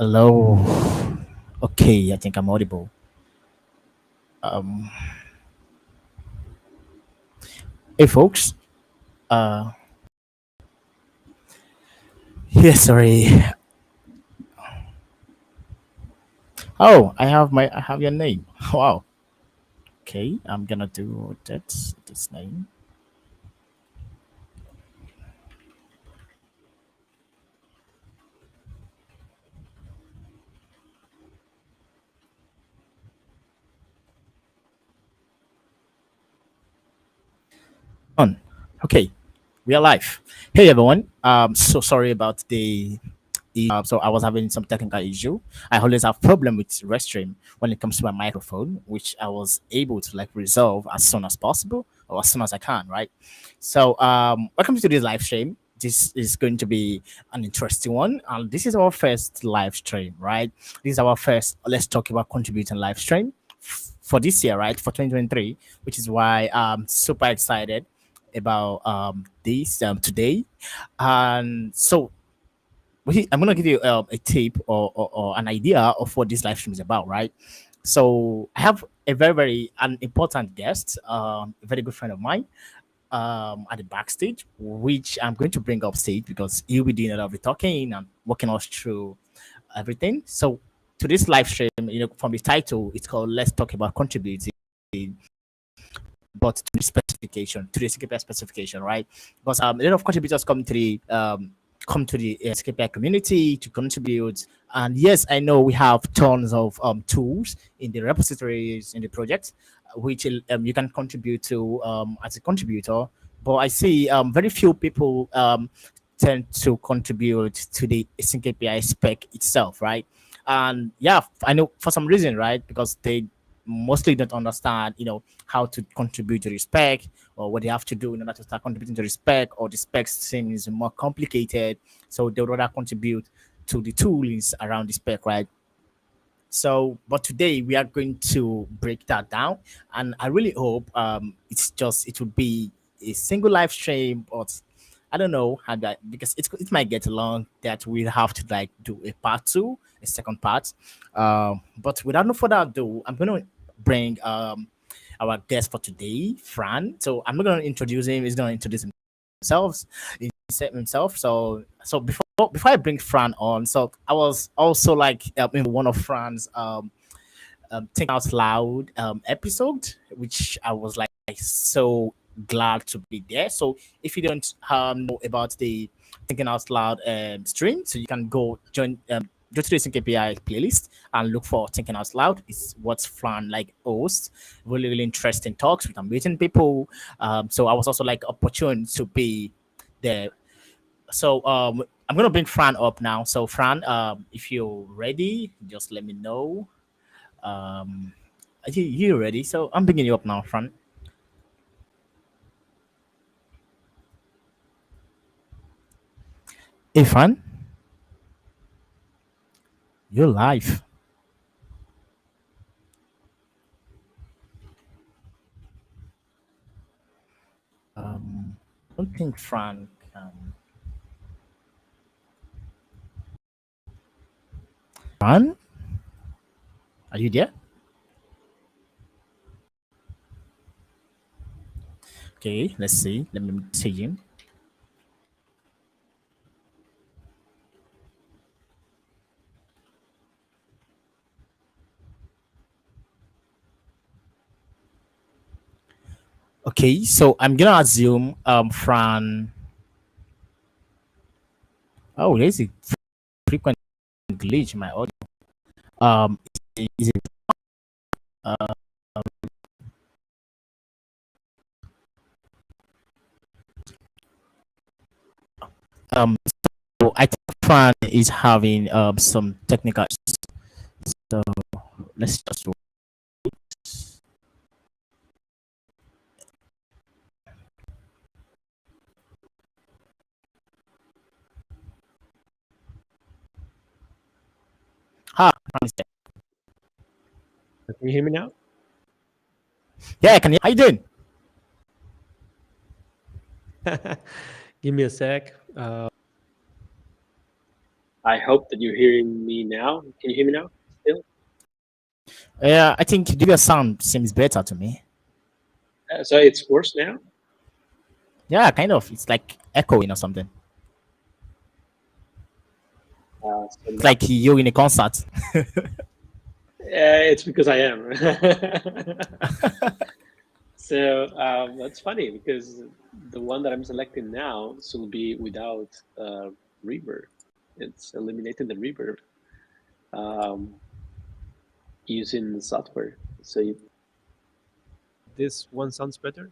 Hello. Okay, I think I'm audible. Hey, folks. Uh, yeah, sorry. Oh, I have your name. Wow. Okay, I'm gonna do that. This name. On. Okay, we are live. Hey, everyone. So sorry about so I was having some technical issue. I always have problem with Restream when it comes to my microphone, which I was able to like resolve as soon as possible or as soon as I can, right? So welcome to this live stream. This is going to be an interesting one. And this is our first live stream, right? This is our first let's talk about contributing live stream for this year, right? For 2023, which is why I'm super excited about this today. And so I'm gonna give you a tip or an idea of what this live stream is about, right? So I have a very an important guest, a very good friend of mine, at the backstage, which I'm going to bring up stage because he'll be doing a lot of the talking and walking us through everything. So to this live stream, from the title, it's called "Let's Talk About Contributing." But to the specification, to the AsyncAPI specification, right? Because a lot of contributors come to the AsyncAPI community to contribute. And yes, I know we have tons of tools in the repositories in the project, which you can contribute to as a contributor. But I see very few people tend to contribute to the AsyncAPI spec itself, right? And yeah, I know for some reason, right? Because they mostly don't understand, how to contribute to the spec or what they have to do in order to start contributing to the spec, or the spec seems more complicated. So they would rather contribute to the toolings around the spec, right? So, but today we are going to break that down, and I really hope it would be a single live stream, but I don't know how that, because it might get long that we'll have to like do a part two, a second part. But without no further ado, I'm gonna bring our guest for today, Fran. So I'm not gonna introduce him; he's gonna introduce himself. Himself. So before I bring Fran on, so I was also like in one of Fran's think out loud episode, which I was like so glad to be there. So if you don't know about the thinking out loud stream, so you can go to the Sync API playlist and look for Thinking Out Loud. It's what's fun like host. Really interesting talks with amazing people. So I was also like opportune to be there. So I'm gonna bring Fran up now. So Fran, if you're ready, just let me know. Um, are you ready? So I'm bringing you up now, Fran. Hey, Fran, you're live. I don't think Fran can. Fran, are you there? Okay, let's see. Let me see him. Okay, so I'm gonna assume Fran. Oh, there's a frequent glitch in my audio. Is it uh, um so I think Fran is having some technical issues. So let's just Fran is there. Can you hear me now? Yeah, I can. How you doing? Give me a sec. I hope that you're hearing me now. Can you hear me now? Still? Yeah, I think the sound seems better to me. So it's worse now. Yeah, kind of. It's like echoing or something. So It's now like you're in a concert. it's because I am. So that's funny because the one that I'm selecting now will be without reverb. It's eliminating the reverb um, using the software. So this one sounds better.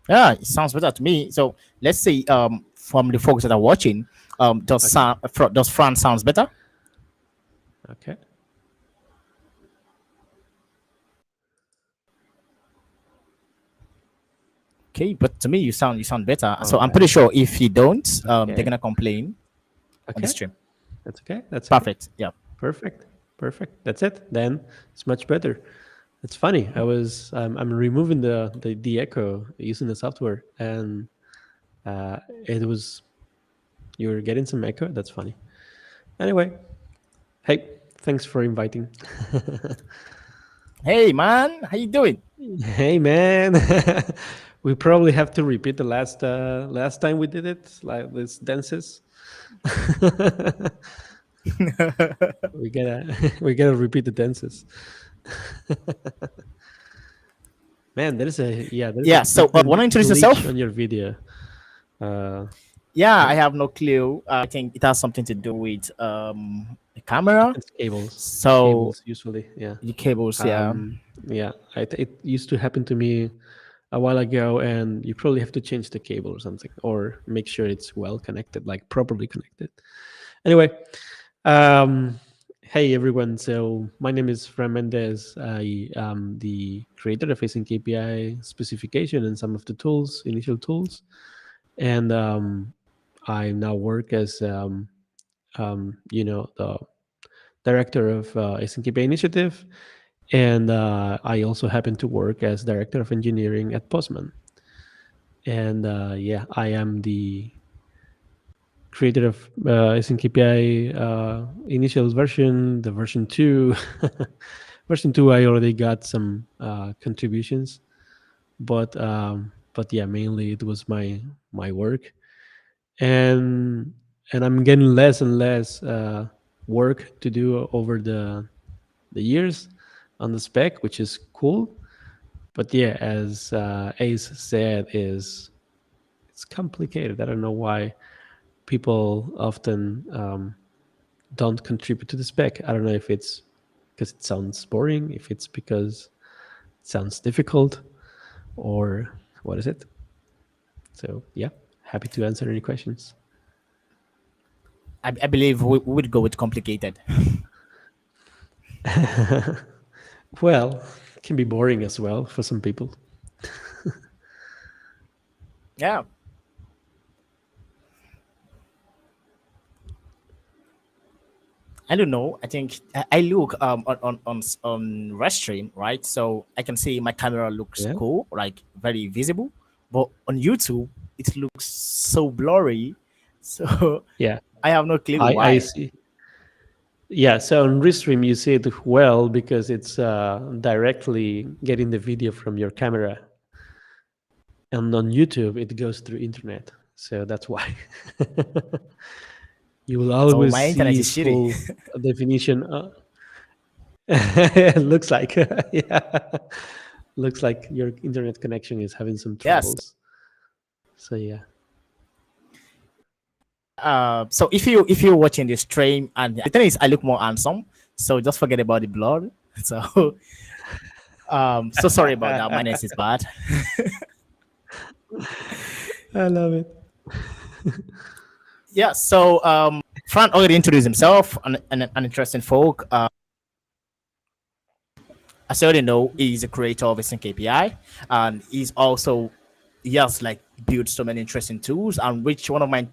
Yeah, it sounds better to me. So let's say from the folks that are watching, Okay. does France sounds better? Okay. Okay, but to me you sound better. All So I'm pretty right. sure if you don't, they're Okay. gonna complain on the Okay. stream. That's okay. That's okay. Perfect. Yeah. Perfect. Perfect. That's it. Then it's much better. It's funny. I'm removing the echo using the software, and it was you were getting some echo. That's funny. Anyway, hey, thanks for inviting. Hey man, how you doing? Hey man, we probably have to repeat the last time we did it, like this dances. we gotta we gotta repeat the dances. Man, there's a Yeah. So wanna frequent introduce glitch yourself? on your video. Uh, Yeah, yeah, I have no clue. I think it has something to do with the camera. it's cables, So cables usually. Yeah, the cables. Yeah. um, yeah. It used to happen to me a while ago, and you probably have to change the cable or something, or make sure it's well connected, like properly connected. Anyway, um, hey everyone. So my name is Fran Mendez. I am the creator of AsyncAPI specification and some of the tools, initial tools, and I now work as the director of AsyncAPI initiative, and I also happen to work as director of engineering at Postman. And yeah, I am the creator of AsyncAPI initial version, the version 2. Version 2, I already got some contributions, but yeah, mainly it was my work, and I'm getting less and less work to do over the years on the spec, which is cool. But yeah, as Ace said, is it's complicated. I don't know why people often don't contribute to the spec. I don't know if it's because it sounds boring, if it's because it sounds difficult, or what is it? So yeah, happy to answer any questions. I believe we would go with complicated. Well, it can be boring as well for some people. Yeah. I don't know. I think I look on Restream, right? So I can see my camera looks Yeah, cool, like very visible. But on YouTube, it looks so blurry. So yeah. I have no clue I why. see. Yeah, so on Restream you see it well because it's directly getting the video from your camera, and on YouTube it goes through internet. So that's why you will So always my internet see is shitty. full definition. It looks like yeah, looks like your internet connection is having some Yes. troubles. So yeah. So if you're watching the stream, and the thing is, I look more handsome. So just forget about the blood. So so sorry about that. My name is bad. I love it. Yeah. So Fran already introduced himself, an interesting folk. As you already know, he's a creator of Async API, and he has like built so many interesting tools. And which one of my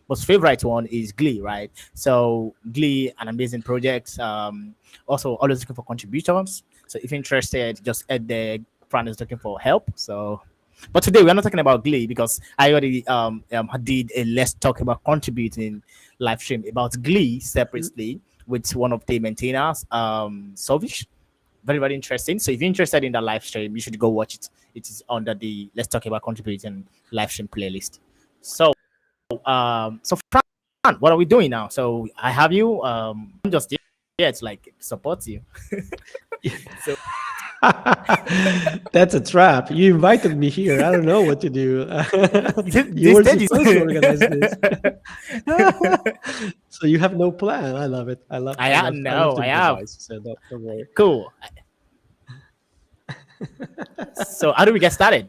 most favorite one is Glee, right? So Glee, an amazing project. Also always looking for contributions. So if you're interested, just add the Fran is looking for help. So But today we're not talking about Glee because I already did a Let's Talk About Contributing live stream about Glee separately with one of the maintainers, Sovish. Very, very interesting. So if you're interested in that live stream, you should go watch it. It is under the Let's Talk About Contributing live stream playlist. So so Fran, what are we doing now? So I have you I'm just here to like support you. So That's a trap. You invited me here. I don't know what to do. You the were stage is supposed to organize this. So you have no plan. I love it. I have no, to I have improvise. So don't worry. cool. So how do we get started?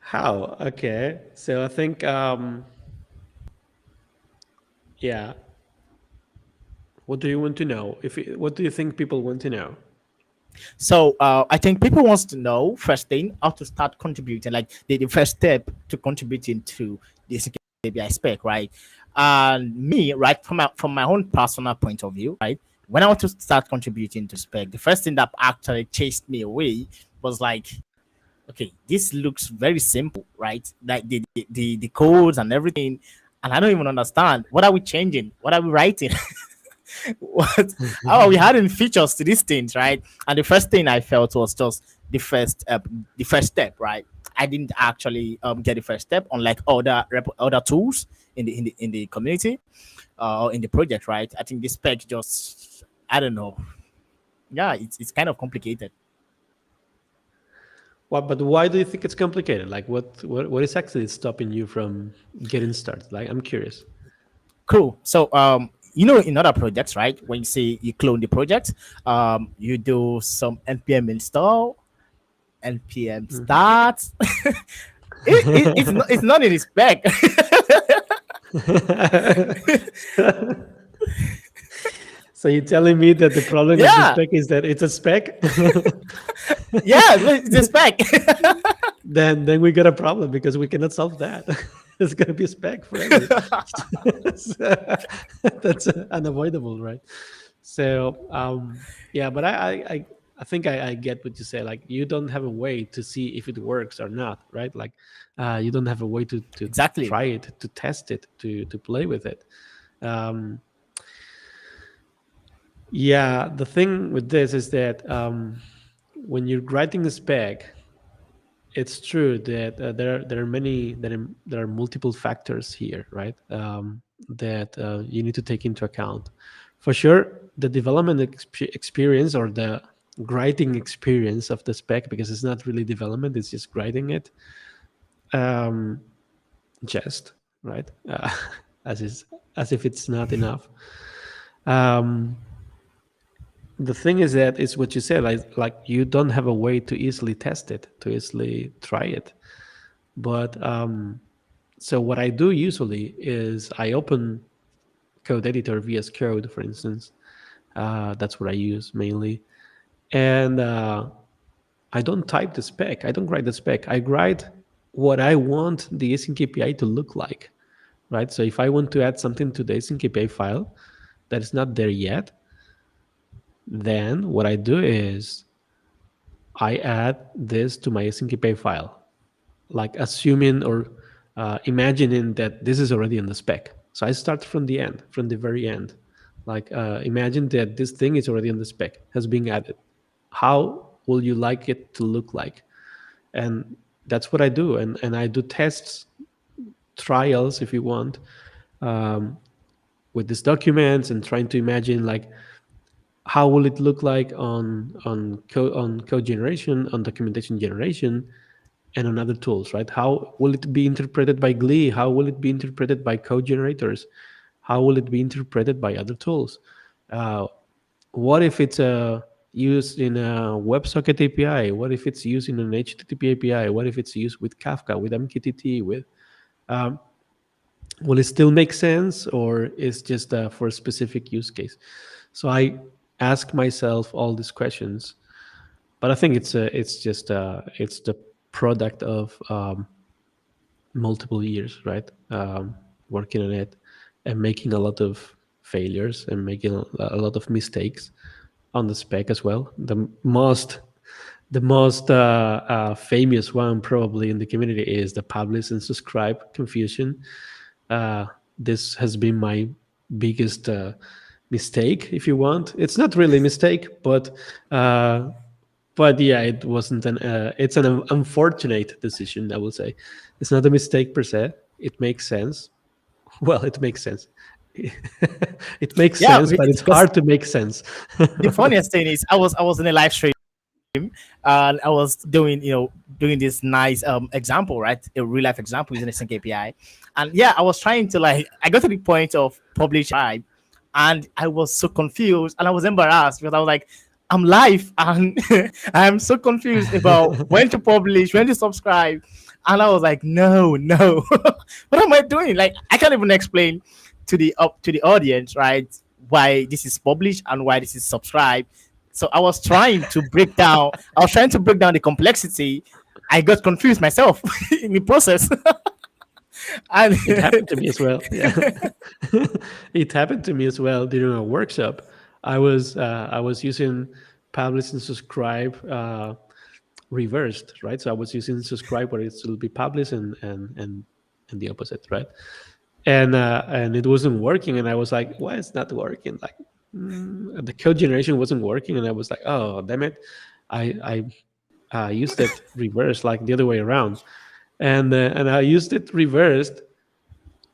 How? Okay. So I think yeah. What do you want to know? What do you think people want to know? So I think people wants to know first thing how to start contributing, like the first step to contributing to the AsyncAPI spec, right? And me, right, from my own personal point of view, right, when I want to start contributing to spec, the first thing that actually chased me away was like, okay, this looks very simple, right? Like the codes and everything, and I don't even understand what are we changing, what are we writing. What how are we adding features to these things, right? And the first thing I felt was just the first step, right? I didn't actually get the first step, unlike other tools in the community or in the project, right? I think this spec just, I don't know. Yeah, it's kind of complicated. What? But why do you think it's complicated? Like, what is actually stopping you from getting started? Like, I'm curious. Cool. So in other projects, right? When you say you clone the project, you do some npm install, npm start. It's not in the spec. So you're telling me that the problem of the Yeah, spec is that it's a spec? yeah, it's the spec. Then we got a problem because we cannot solve that. It's gonna be a spec forever. That's unavoidable, right? So yeah, but I think I get what you say. Like, you don't have a way to see if it works or not, right? Like you don't have a way to Exactly. try it, to test it, to play with it. Um, yeah, the thing with this is that when you're writing a spec, it's true that there are many there are multiple factors here, right? That you need to take into account. For sure, the development experience, or the writing experience of the spec, because it's not really development; it's just writing it. Um, just right, as is as if it's not enough. Um, the thing is that it's what you said, like you don't have a way to easily test it, to easily try it. But so what I do usually is I open code editor, VS Code, for instance. That's what I use mainly. And I don't type the spec. I don't write the spec. I write what I want the async API to look like, right? So if I want to add something to the async API file that is not there yet, then what I do is I add this to my async API file, like assuming or imagining that this is already in the spec. So I start from the end, from the very end. Like imagine that this thing is already in the spec, has been added. How will you like it to look like? And that's what I do. And I do tests, trials, if you want, with these documents, and trying to imagine like how will it look like on code generation, on documentation generation, and on other tools, right? How will it be interpreted by Glee? How will it be interpreted by code generators? How will it be interpreted by other tools? Uh, what if it's used in a WebSocket API? What if it's used in an HTTP API? What if it's used with Kafka, with MQTT? Um, will it still make sense, or is just for a specific use case? So I ask myself all these questions, but I think it's the product of multiple years, right? Working on it and making a lot of failures and making a lot of mistakes on the spec as well. The most famous one probably in the community is the publish and subscribe confusion. Uh, this has been my biggest mistake, if you want. It's not really a mistake, uh, but yeah, it wasn't an. It's an unfortunate decision, I will say. It's not a mistake per se. It makes sense. Well, it makes sense. It makes Yeah, sense, but it's because hard to make sense. the funniest thing is I was in a live stream and I was doing doing this nice example, right? A real life example using a sync API. And yeah, I was trying to like I got to the point of publish live and I was so confused and I was embarrassed because I was like, I'm live and I'm so confused about when to publish, when to subscribe. And I was like, no, no. What am I doing? Like I can't even explain to the audience, right? Why this is published and why this is subscribed. So I was trying to break down. I was trying to break down the complexity. I got confused myself in the process. And It happened to me as well. Yeah, it happened to me as well during a workshop. I was using publish and subscribe reversed, right? So I was using subscribe where it will be published and the opposite, right? And it wasn't working, and I was like, why is not working? Like the code generation wasn't working, and I was like, oh damn it, I used it reversed, like the other way around, and I used it reversed.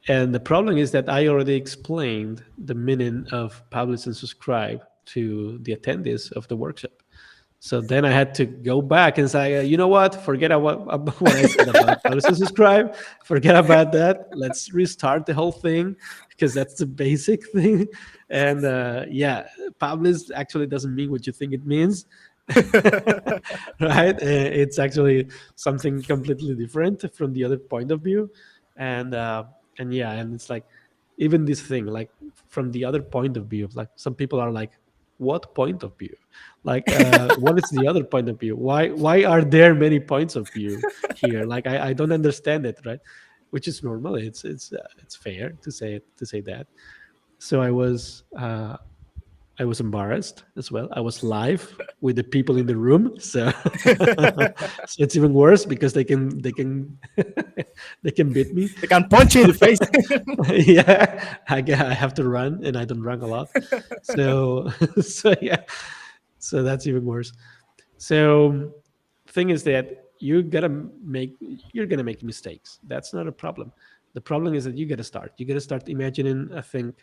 And the problem is that I already explained the meaning of publish and subscribe to the attendees of the workshop. So then I had to go back and say, you know what? Forget about what I said about publish and subscribe. Forget about that. Let's restart the whole thing because that's the basic thing. And yeah, publish actually doesn't mean what you think it means. Right? It's actually something completely different from the other point of view. And and yeah, and it's like even this thing, like from the other point of view, like some people are like, what point of view? Like what is the other point of view? Why are there many points of view here? Like I don't understand it, right? Which is normal. It's fair to say that. So I was embarrassed as well. I was live with the people in the room, so, so it's even worse because they can they can beat me. they can punch you in the face. Yeah, I have to run, and I don't run a lot, so so yeah, so that's even worse. So thing is that you're gonna make mistakes. That's not a problem. The problem is that you gotta start. You gotta start imagining a thing,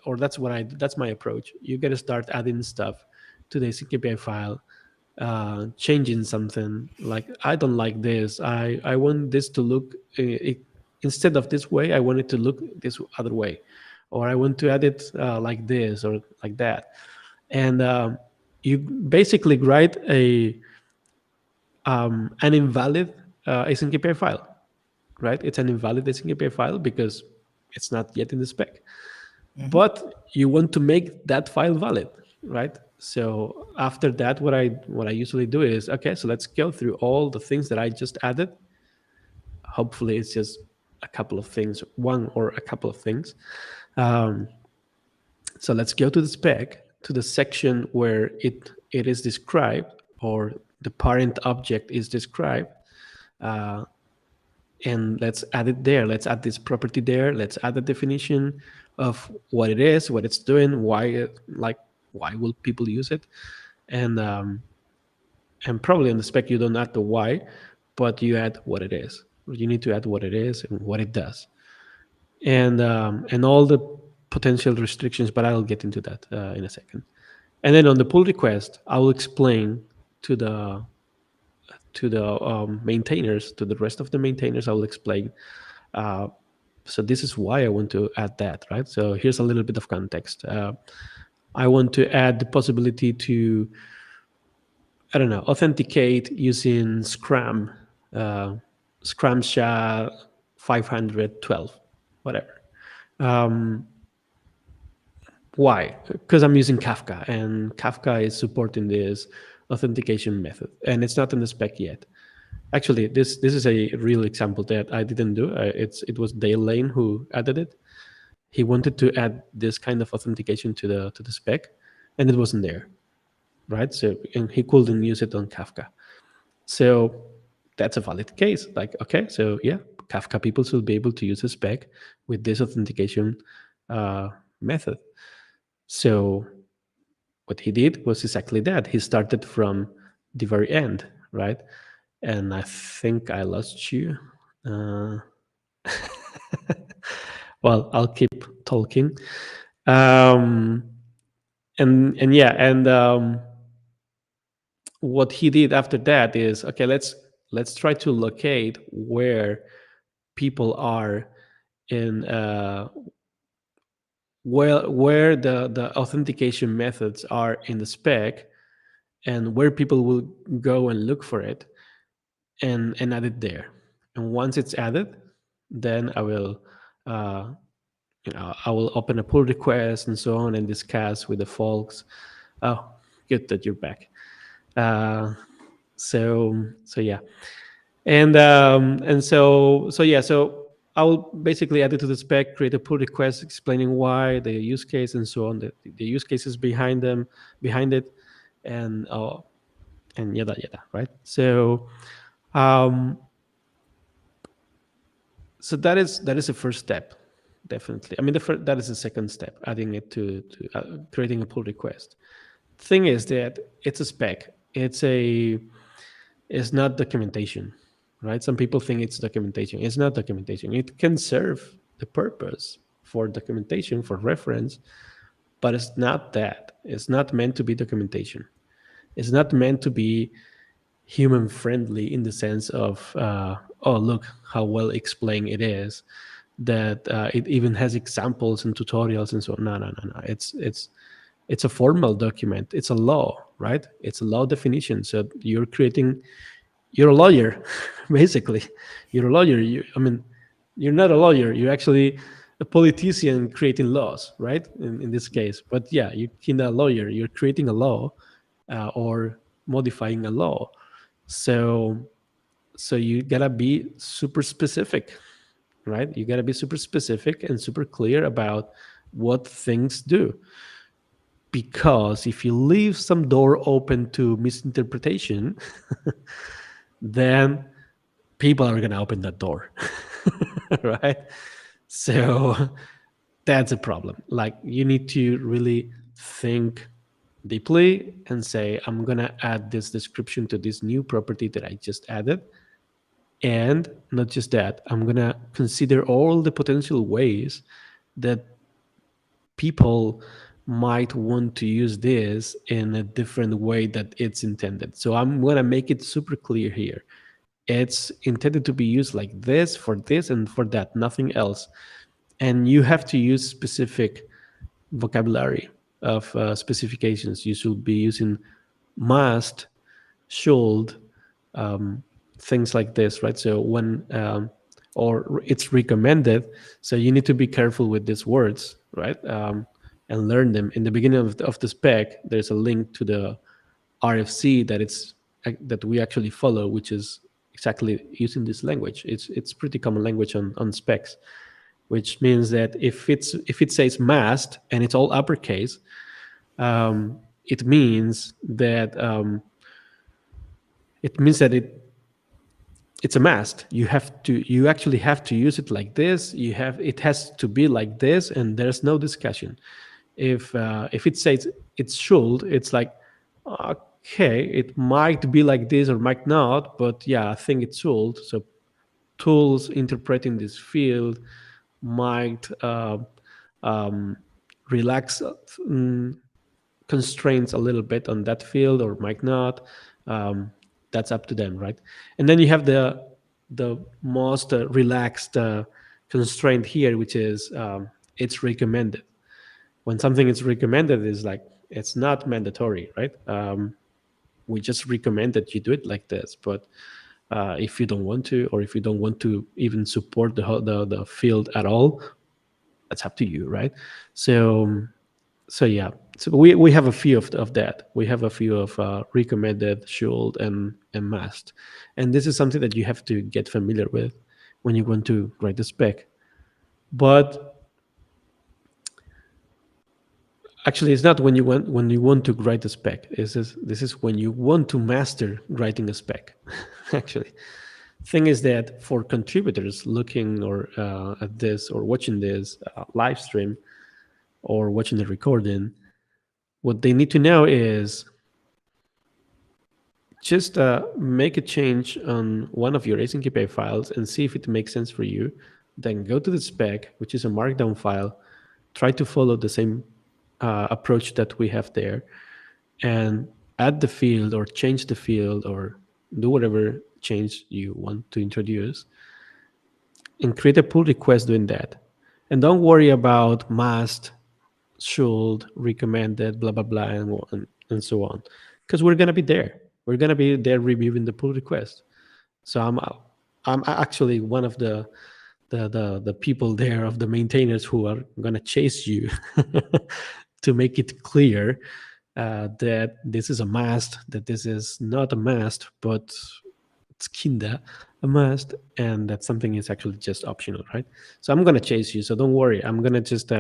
or that's my approach. You gotta start adding stuff to the AsyncAPI file, changing something. Like I don't like this. I want this to look instead of this way. I want it to look this other way, or I want to add it like this or like that. And you basically write a an invalid AsyncAPI file, right? It's an invalid AsyncAPI file because it's not yet in the spec. But you want to make that file valid, right? So after that, what I usually do is, okay, so let's go through all the things that I just added. Hopefully, it's just a couple of things, one or a couple of things. Um, so let's go to the spec, to the section where it is described, or the parent object is described, uh, and let's add it there. Let's add this property there. Let's add the definition of what it is, what it's doing, why will people use it, and probably in the spec you don't add the why, but you add what it is. You need to add what it is and what it does, and all the potential restrictions. But I'll get into that in a second. And then on the pull request, I will explain to the maintainers, to the rest of the maintainers, I will explain. Uh, so this is why I want to add that, right? So here's a little bit of context. I want to add the possibility to, I don't know, authenticate using Scrum, Scrum SHA 512, whatever. Why? Because I'm using Kafka, and Kafka is supporting this authentication method, and it's not in the spec yet. Actually, this is a real example that I didn't do. It was Dale Lane who added it. He wanted to add this kind of authentication to the spec, and it wasn't there, right? So and he couldn't use it on Kafka. So that's a valid case. Like, okay, so yeah, Kafka people should be able to use a spec with this authentication uh, method. So what he did was exactly that. He started from the very end, right? And I think I lost you. Uh, well, I'll keep talking. Um, and yeah, and what he did after that is, okay, let's try to locate where people are in where the authentication methods are in the spec, and where people will go and look for it, and add it there. And once it's added, then I will uh, I will open a pull request and so on and discuss with the folks. Oh, good that you're back. uh, so yeah, and so yeah, so I'll basically add it to the spec, create a pull request explaining why, the use case, and so on, the use cases behind it, and and yada yada, right? Um so that is the first step, definitely. I mean, that is the second step, adding it to creating a pull request. Thing is that it's a spec. It's not documentation, right? Some people think it's documentation. It's not documentation. It can serve the purpose for documentation, for reference, but it's not that. It's not meant to be documentation. It's not meant to be human friendly in the sense of, oh, look how well explained it is, that it even has examples and tutorials and so on. No, no, no, no. It's a formal document. It's a law, right? It's a law definition. So you're a lawyer, basically. You're a lawyer. I mean, you're not a lawyer. You're actually a politician creating laws, right? In this case, but yeah, you're not a lawyer. You're creating a law, or modifying a law. So you gotta be super specific, right? You gotta be super specific and super clear about what things do. Because if you leave some door open to misinterpretation, then people are going to open that door. Right? So that's a problem. Like, you need to really think deeply and say, I'm going to add this description to this new property that I just added. And not just that, I'm going to consider all the potential ways that people might want to use this in a different way that it's intended. So I'm going to make it super clear here. It's intended to be used like this and for that, nothing else. And you have to use specific vocabulary of specifications. You should be using must, should, um, things like this, right? So when or it's recommended, so you need to be careful with these words, right? And learn them. In the beginning of the spec, there's a link to the RFC that we actually follow, which is exactly using this language. It's pretty common language on specs, which means that if it says must and it's all uppercase, it means that it's a must. You actually have to use it like this. It has to be like this, and there's no discussion. If it says it should, it's like, okay, it might be like this or might not, but yeah, I think it should. So tools interpreting this field might um, relax constraints a little bit on that field or might not. Um, that's up to them, right? And then you have the most relaxed constraint here, which is it's recommended. When something is recommended, is like, it's not mandatory, right? We just recommend that you do it like this, but if you don't want to, or if you don't want to even support the field at all, that's up to you, right? So yeah, so we have a few of that. We have a few of recommended, should, and must, and this is something that you have to get familiar with when you want to write the spec. But Actually, it's not when you want to write a spec. This is when you want to master writing a spec. Actually, thing is that for contributors looking or at this or watching this live stream or watching the recording, what they need to know is just make a change on one of your AsyncAPI files and see if it makes sense for you. Then go to the spec, which is a markdown file, try to follow the same approach that we have there, and add the field or change the field or do whatever change you want to introduce and create a pull request doing that. And don't worry about must, should, recommended, blah, blah, blah, and so on. Because we're going to be there. We're going to be there reviewing the pull request. So I'm actually one of the people there, of the maintainers, who are going to chase you to make it clear that this is a must, that this is not a must, but it's kinda a must, and that something is actually just optional, right? So I'm gonna chase you. So don't worry. I'm gonna just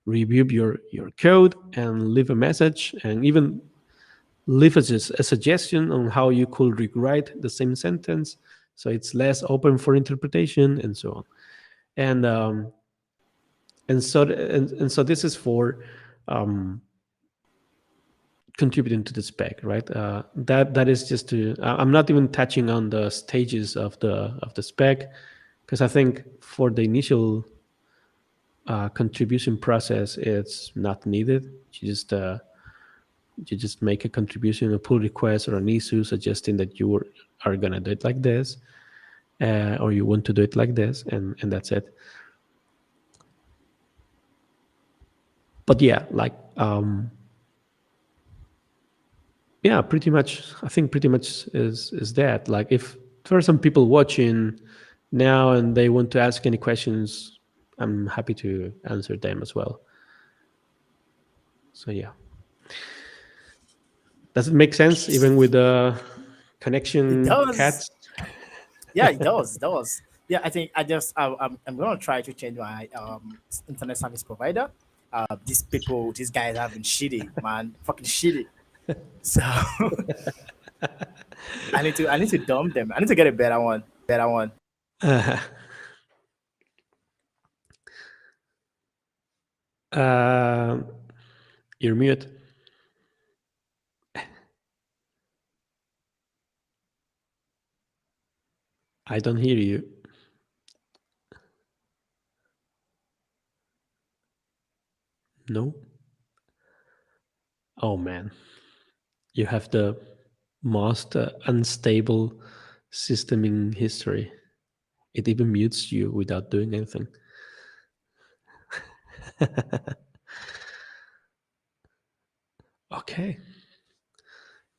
review your code and leave a message, and even leave us a suggestion on how you could rewrite the same sentence so it's less open for interpretation and so on. And so this is for um, contributing to the spec, right? That is just to. I'm not even touching on the stages of the spec, because I think for the initial contribution process, it's not needed. You just make a contribution, a pull request, or an issue suggesting that are gonna do it like this, or you want to do it like this, and that's it. But yeah, like yeah, pretty much. I think pretty much is that. Like, if there are some people watching now and they want to ask any questions, I'm happy to answer them as well. So yeah, does it make sense even with the It connection does. cats? Yeah, it does. It does. Yeah, I think I'm gonna try to change my internet service provider. These people, these guys have been shitty, man, fucking shitty. So I need to dump them. I need to get a better one. Better one. Uh, uh, you're mute. I don't hear you. No. Oh man, you have the most unstable system in history. It even mutes you without doing anything. Okay.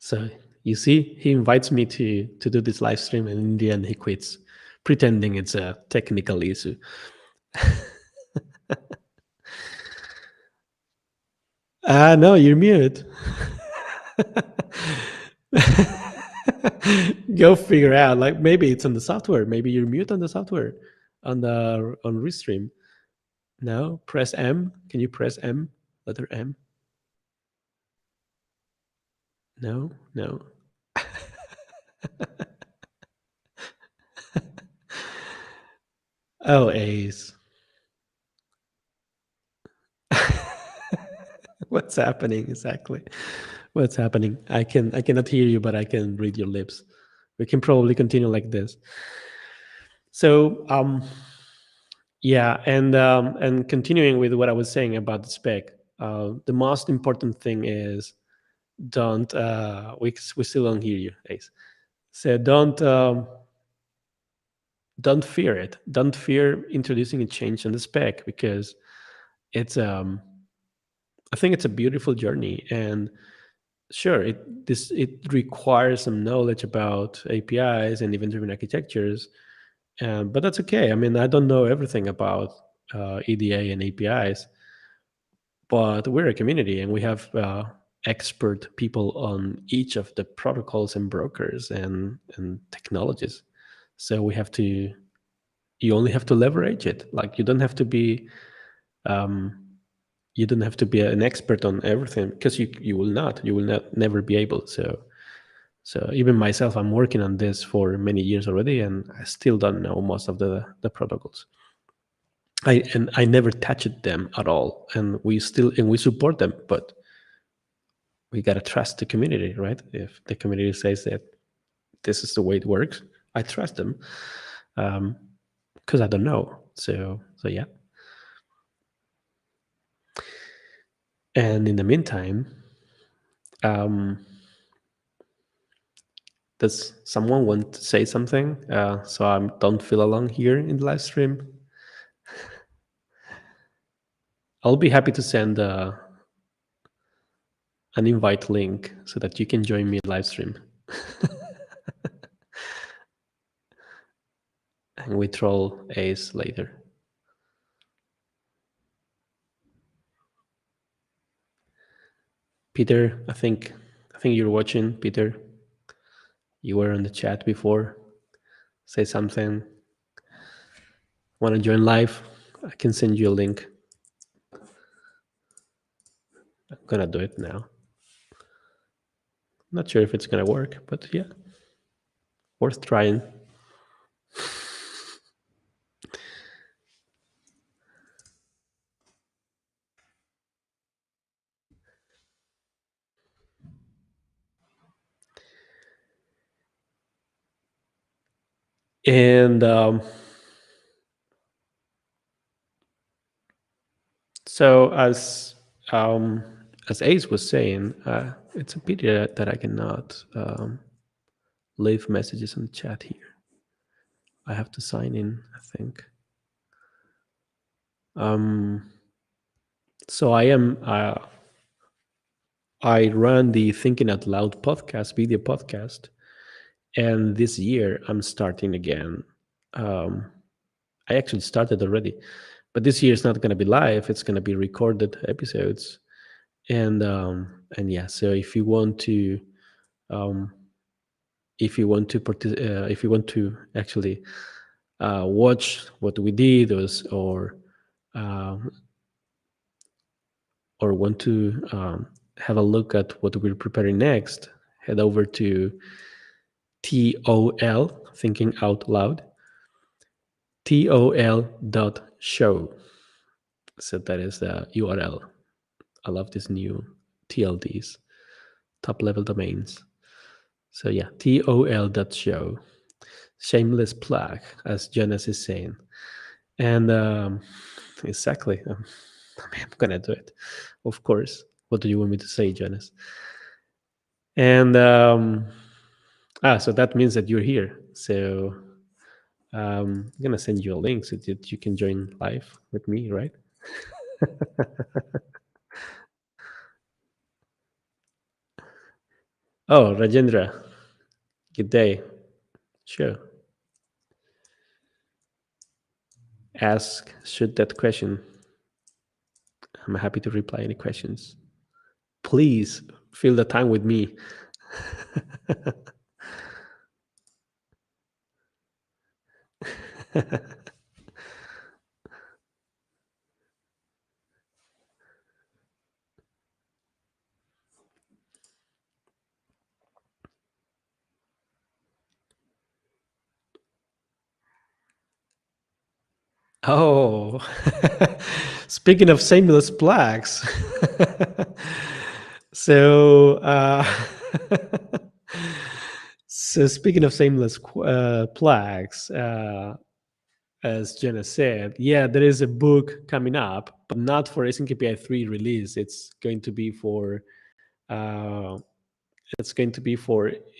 So you see, he invites me to do this live stream, and in the end, he quits, pretending it's a technical issue. No, you're mute. Go figure out. Like, maybe it's on the software. Maybe you're mute on the software, on Restream. No, press M. Can you press M? Letter M. No, no. Oh, Ace. What's happening exactly? What's happening? I cannot hear you, but I can read your lips. We can probably continue like this. So yeah, and continuing with what I was saying about the spec, the most important thing is don't we still don't hear you, Ace. So don't fear it. Don't fear introducing a change in the spec, because it's I think it's a beautiful journey. And sure, it requires some knowledge about APIs and event-driven architectures, but that's okay. I mean, I don't know everything about EDA and APIs, but we're a community and we have expert people on each of the protocols and brokers and technologies. So you only have to leverage it. Like, you don't have to be um, you don't have to be an expert on everything, because you will not never be able. So even myself, I'm working on this for many years already, and I still don't know most of the protocols. I never touched them at all, and we support them, but we gotta trust the community, right? If the community says that this is the way it works, I trust them, because I don't know. So yeah. And in the meantime, um, does someone want to say something? So I don't feel alone here in the live stream. I'll be happy to send an invite link so that you can join me live stream, and we troll Ace later. Peter, I think you're watching. Peter, you were on the chat before. Say something. Want to join live? I can send you a link. I'm gonna do it now. Not sure if it's gonna work, but yeah, worth trying. And so um, as Ace was saying, it's a pity that I cannot leave messages in the chat here. I have to sign in, I think. Um, so I run the Thinking Out Loud podcast, video podcast, and this year I'm starting again. Um, I actually started already, but this year it's not going to be live. It's going to be recorded episodes, and yeah. So um, if you want to actually watch what we did, um, or want to have a look at what we're preparing next, head over to TOL, Thinking Out Loud, TOL.show. So that is the URL. I love these new TLDs, top level domains. So yeah, TOL.show. Shameless plug, as Jonas is saying. And exactly, I'm gonna do it, of course. What do you want me to say, Jonas? And so that means that you're here. So I'm gonna send you a link so that you can join live with me, right? Oh, Rajendra, good day. Sure. Shoot that question. I'm happy to reply any questions. Please fill the time with me. Oh, speaking of shameless plugs, so so speaking of shameless plugs, as Jenna said, yeah, there is a book coming up, but not for AsyncAPI 3 release. Uh, it's going to be for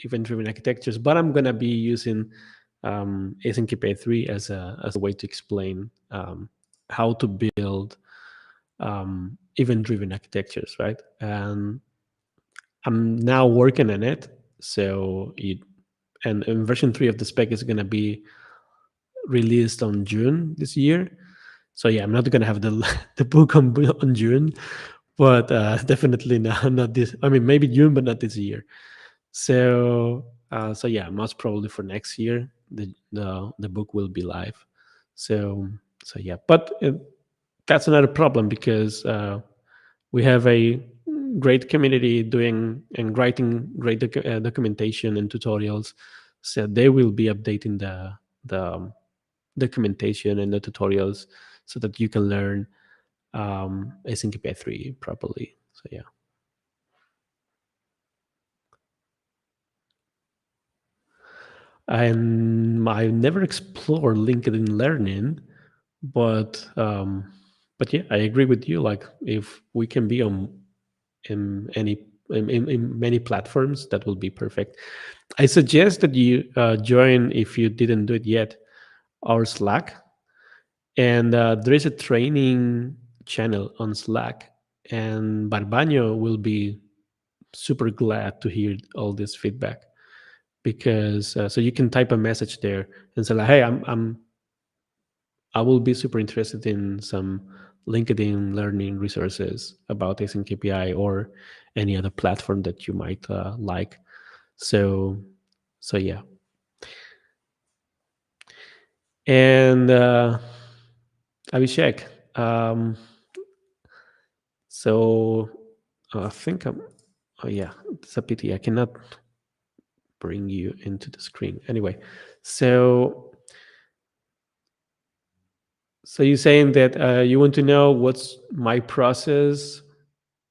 event-driven architectures. But I'm gonna be using AsyncAPI 3 as a way to explain how to build event-driven architectures, right? And I'm now working on it. And version 3 of the spec is gonna be released on June this year. So yeah, I'm not gonna have the the book on June, but definitely not this. I mean, maybe June, but not this year. So yeah, most probably for next year, the book will be live. So yeah, but that's another problem because We have a great community doing and writing great documentation and tutorials. So they will be updating the documentation and the tutorials so that you can learn AsyncAPI 3 properly. So yeah. And I never explored LinkedIn Learning, but um, but yeah, I agree with you. Like if we can be on in any in many platforms, that will be perfect. I suggest that you join, if you didn't do it yet, our Slack, and there is a training channel on Slack, and Barbaño will be super glad to hear all this feedback, because so you can type a message there and say like, hey, I will be super interested in some LinkedIn learning resources about async API or any other platform that you might like. So so yeah. And Abhishek, um, so I think I'm. Oh yeah, it's a pity I cannot bring you into the screen. Anyway, so so you're saying that you want to know what's my process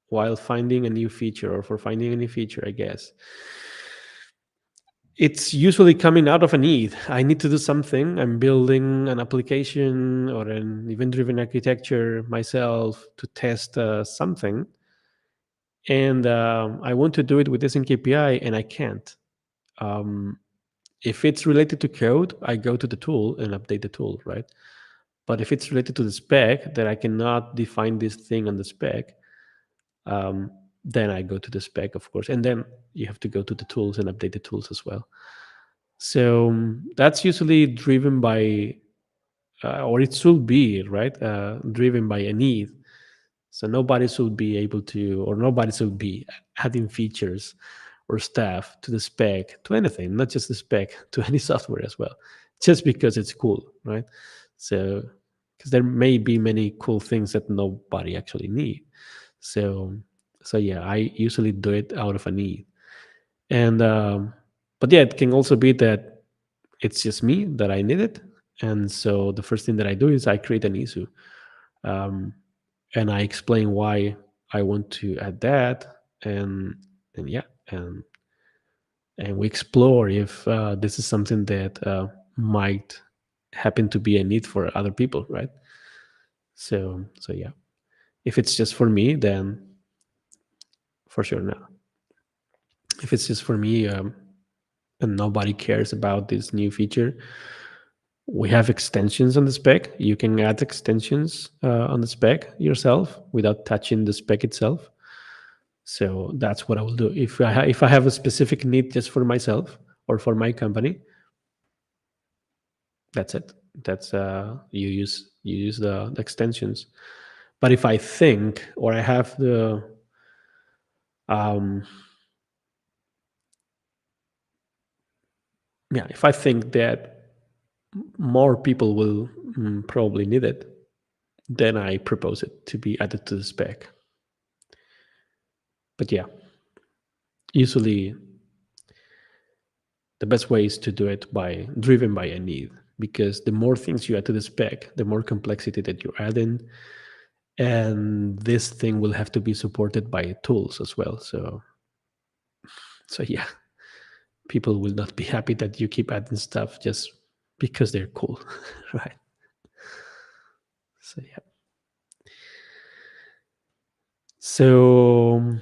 while finding a new feature, or for finding a new feature, I guess. It's usually coming out of a need. I need to do something. I'm building an application or an event driven architecture myself to test something. And I want to do it with AsyncAPI and I can't. Um, if it's related to code, I go to the tool and update the tool, right? But if it's related to the spec that I cannot define this thing on the spec, um, then I go to the spec, of course. And then you have to go to the tools and update the tools as well. So that's usually driven by, or it should be, right? Driven by a need. So nobody should be able to, or nobody should be adding features or stuff to the spec, to anything, not just the spec, to any software as well, just because it's cool, right? So, because there may be many cool things that nobody actually need. So, so yeah, I usually do it out of a need. And, but yeah, it can also be that it's just me that I need it. And so the first thing that I do is I create an issue. Um, and I explain why I want to add that, and and yeah, and we explore if this is something that might happen to be a need for other people, right? So so yeah, if it's just for me, then for sure no. If it's just for me, and nobody cares about this new feature, we have extensions on the spec. You can add extensions on the spec yourself without touching the spec itself. So that's what I will do. If I have a specific need just for myself or for my company, that's it. That's you use the extensions. But if I think, or I have the um, yeah, if I think that more people will probably need it, then I propose it to be added to the spec. But yeah, usually the best way is to do it by driven by a need, because the more things you add to the spec, the more complexity that you add in, and this thing will have to be supported by tools as well. So so yeah, people will not be happy that you keep adding stuff just because they're cool. Right? So yeah. So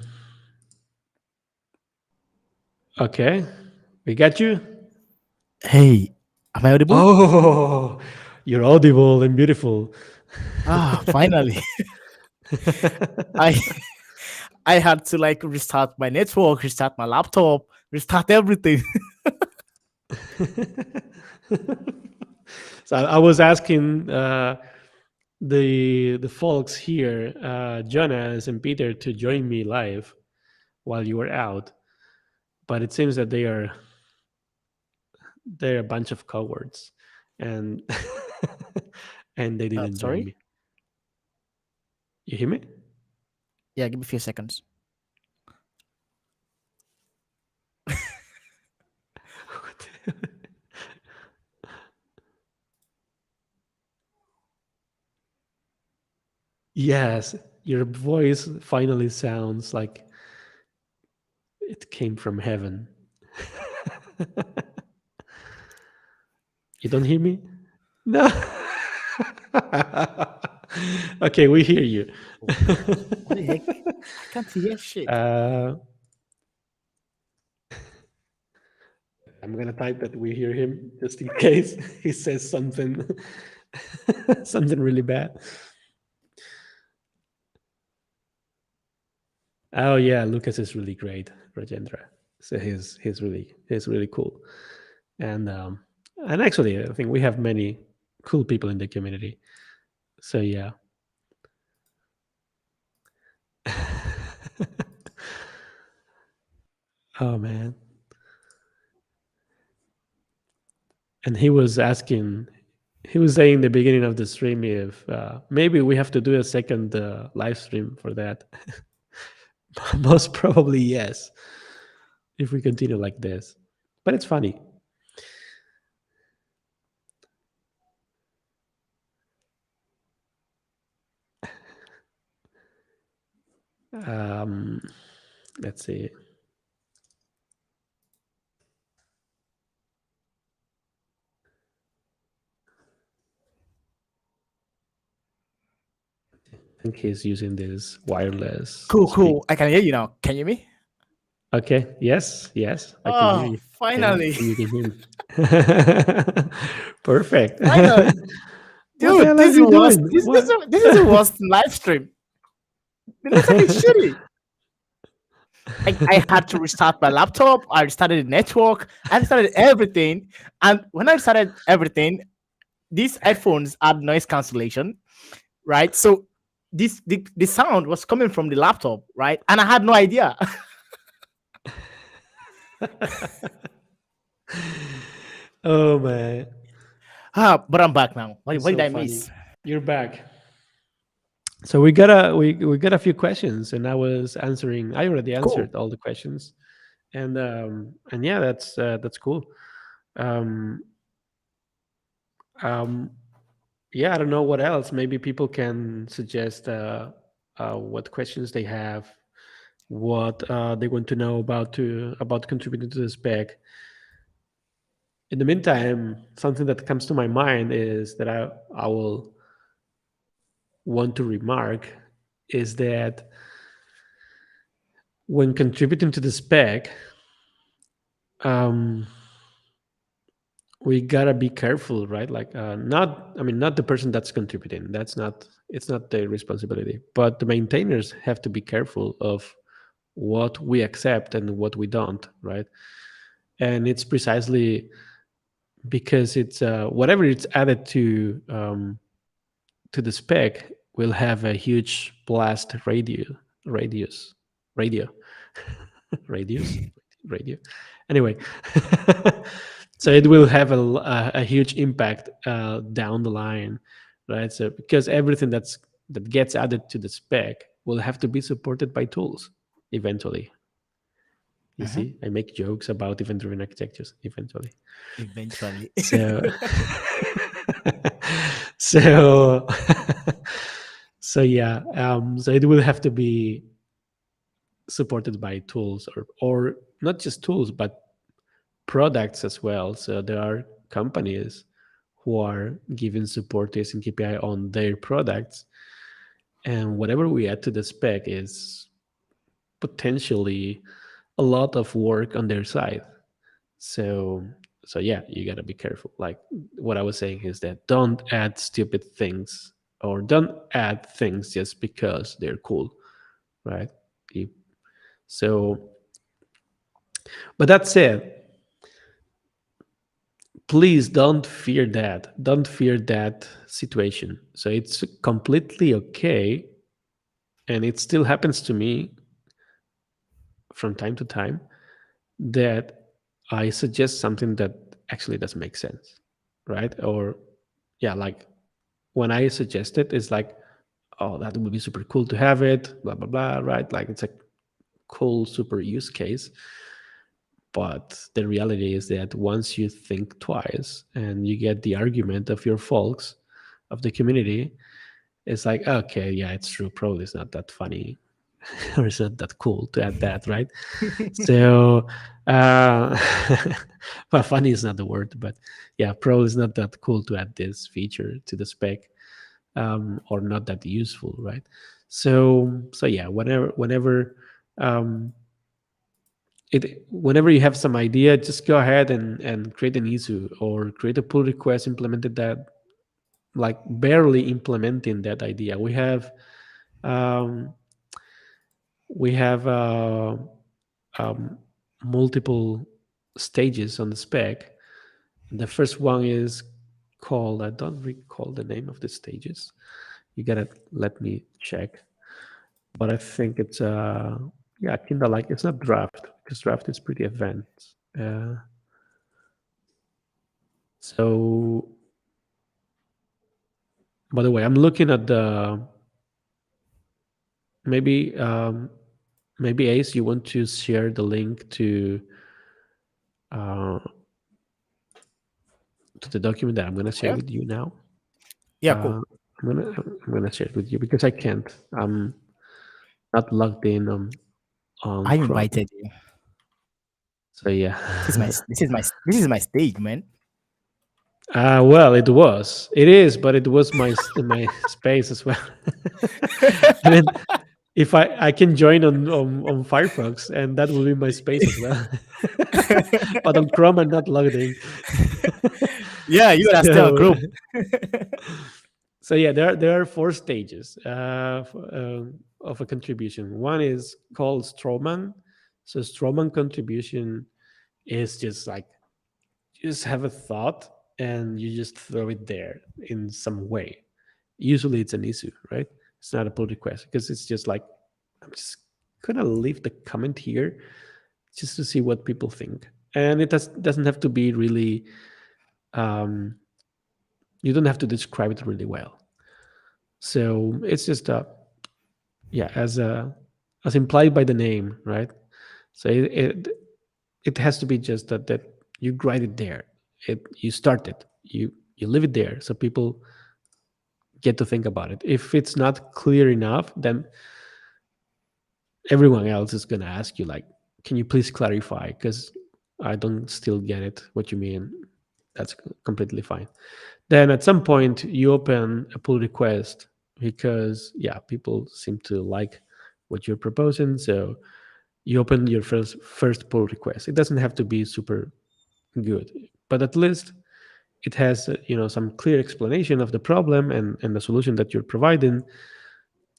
okay, we got you. Hey, am I audible? Oh, you're audible and beautiful. Ah, finally. I I had to like restart my network, restart my laptop, restart everything. So I was asking the folks here, Jonas and Peter, to join me live while you were out, but it seems that they're a bunch of cowards, and and they didn't join Sorry. me. You hear me? Yeah, give me a few seconds. Yes, your voice finally sounds like it came from heaven. You don't hear me? No. Okay, we hear you. What the heck? I can't hear shit. uh, I'm gonna type that we hear him just in case he says something, something really bad. Oh yeah, Lucas is really great, Rajendra. So he's really cool, and and actually, I think we have many cool people in the community. So yeah. Oh man. And he was asking, he was saying in the beginning of the stream if maybe we have to do a second live stream for that. Most probably yes, if we continue like this. But it's funny. Um, let's see. I think he's using this wireless Cool, speak. cool. I can hear you now. Can you hear me? Okay. Yes. Yes. I can hear Oh, you. And finally. you can hear me. Perfect. Finally. What the Dude, hell are this is you the worst. doing? This is What? the worst live stream. The network is shitty. I had to restart my laptop. I restarted the network. I restarted everything. And when I started everything, these headphones had noise cancellation, right? So the sound was coming from the laptop, right? And I had no idea. Oh man, But I'm back now. it's What did so I funny. miss? You're back. So we got a few questions, and I was answering. I already Cool. answered all the questions, and yeah, that's cool. Um, um, yeah, I don't know what else. Maybe people can suggest what questions they have, what they want to know about contributing to the spec. In the meantime, something that comes to my mind is that I will want to remark is that when contributing to the spec, um, we gotta be careful, right? Like, not, I mean, not the person that's contributing. That's not, it's not their responsibility. But the maintainers have to be careful of what we accept and what we don't, right? And it's precisely because it's whatever it's added to the spec will have a huge blast radius radio radius radio anyway. So it will have a huge impact down the line, right? So because everything that gets added to the spec will have to be supported by tools eventually. You Mhm. see, I make jokes about event driven architectures eventually. Eventually. So so so yeah, so it will have to be supported by tools, or not just tools but products as well. So there are companies who are giving support to AsyncAPI on their products, and whatever we add to the spec is potentially a lot of work on their side. So so yeah, you got to be careful. Like what I was saying is that don't add stupid things, or don't add things just because they're cool, right? You- so but that said, please don't fear that situation. So it's completely okay, and it still happens to me from time to time, that I suggest something that actually does make sense, right? Or yeah, like when I suggest it, it's like, oh, that would be super cool to have it, blah blah blah, right? Like it's a cool super use case. But the reality is that once you think twice and you get the argument of your folks, of the community, it's like, okay, yeah, it's true. Probably it's not that funny or it's not that cool to add that, right? So, uh, well, funny is not the word, but yeah, probably it's not that cool to add this feature to the spec, or not that useful, right? So yeah, um, whenever you have some idea, just go ahead and create an issue or create a pull request implemented that, like barely implementing that idea. Um, we have um, multiple stages on the spec. The first one is called, I don't recall the name of the stages. You gotta let me check. But I think it's yeah, kind of like, it's not draft because draft is pretty advanced. So by the way, I'm looking at the, maybe maybe Ace, you want to share the link uh, to the document that I'm gonna share Yeah. with you now. Yeah. Cool. Uh, I'm gonna share it with you because I can't. I'm not logged in on I Chrome. invited you. So yeah. This is my stage, man. Well, it is, but it was my space as well. I mean, if I can join on Firefox, and that will be my space as well. But on Chrome, I'm not logged in. Yeah, you gotta stay on So group. so yeah, there are four stages of a contribution. One is called Strawman. So Strawman contribution is just like, you just have a thought and you just throw it there in some way. Usually it's an issue, right? It's not a pull request because it's just like, I'm just gonna leave the comment here just to see what people think. And doesn't have to be really, um, you don't have to describe it really well. So it's just yeah, as implied by the name, right? So it has to be just that you write it there. You start it. You leave it there so people get to think about it. If it's not clear enough, then everyone else is gonna ask you like, can you please clarify? Because I don't still get it what you mean. That's completely fine. Then at some point you open a pull request because yeah, people seem to like what you're proposing. So you open your first pull request. It doesn't have to be super good, but at least it has some clear explanation of the problem and the solution that you're providing.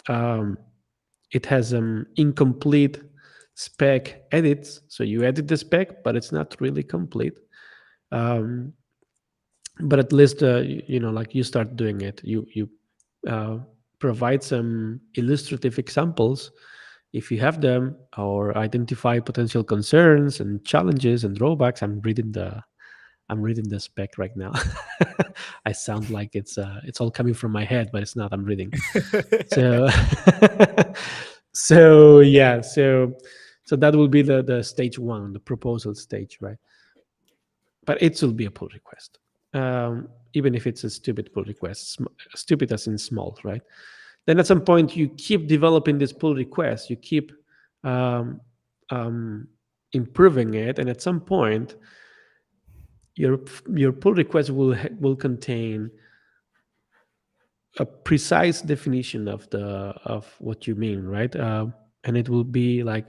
Um, it has incomplete spec edits, so you edit the spec, but it's not really complete. Um, but at least like you start doing it. You uh, provide some illustrative examples if you have them, or identify potential concerns and challenges and drawbacks. I'm reading the spec right now. I sound like it's all coming from my head, but it's not. I'm reading. So so yeah, so that will be the stage one, the proposal stage, right? But it will be a pull request, even if it's a stupid pull request, stupid as in small, right? Then at some point you keep developing this pull request, you keep um, um, improving it, and at some point your your pull request will contain a precise definition of what you mean, right? And it will be like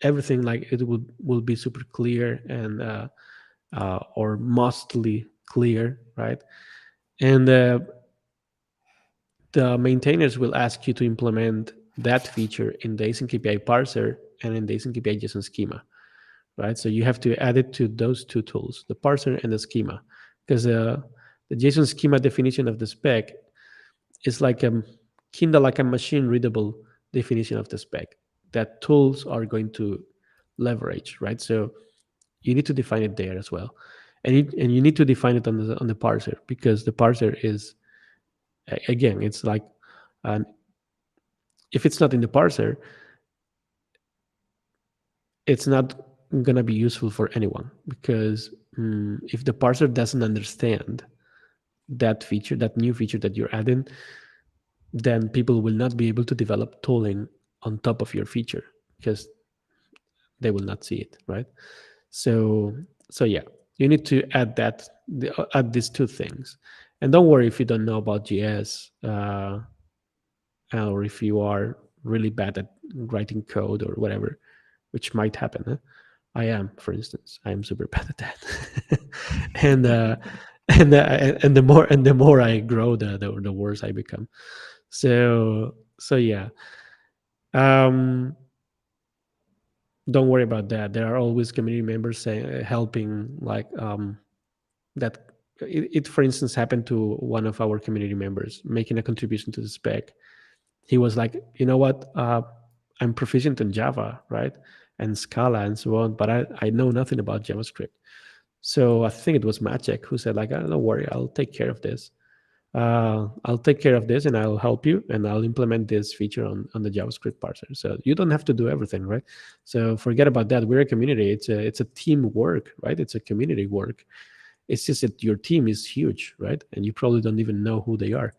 everything, like it will be super clear and or mostly clear, right? And the maintainers will ask you to implement that feature in the AsyncAPI parser and in the AsyncAPI JSON schema, right? So you have to add it to those two tools, the parser and the schema, because the JSON schema definition of the spec is like a kind of like a machine readable definition of the spec that tools are going to leverage, right? So you need to define it there as well, and you need to define it on the parser, because the parser is again, it's like an if it's not in the parser, it's not going to be useful for anyone, because if the parser doesn't understand that feature, that new feature that you're adding, then people will not be able to develop tooling on top of your feature, because they will not see it, right? So yeah, you need to add add these two things. And don't worry if you don't know about JS, or if you are really bad at writing code or whatever, which might happen. Huh? I am, for instance, I am super bad at that. and and the more I grow, the worse I become. So yeah. Um, don't worry about that. There are always community members helping, like that. It, for instance, happened to one of our community members making a contribution to the spec. He was like, you know what? I'm proficient in Java, right, and Scala and so on, but I know nothing about JavaScript. So I think it was Maciek who said, like, don't worry, I'll take care of this. I'll take care of this and I'll help you and I'll implement this feature on the JavaScript parser. So you don't have to do everything, right? So forget about that. We're a community. It's a team work, right? It's a community work. It's just that your team is huge, right? And you probably don't even know who they are.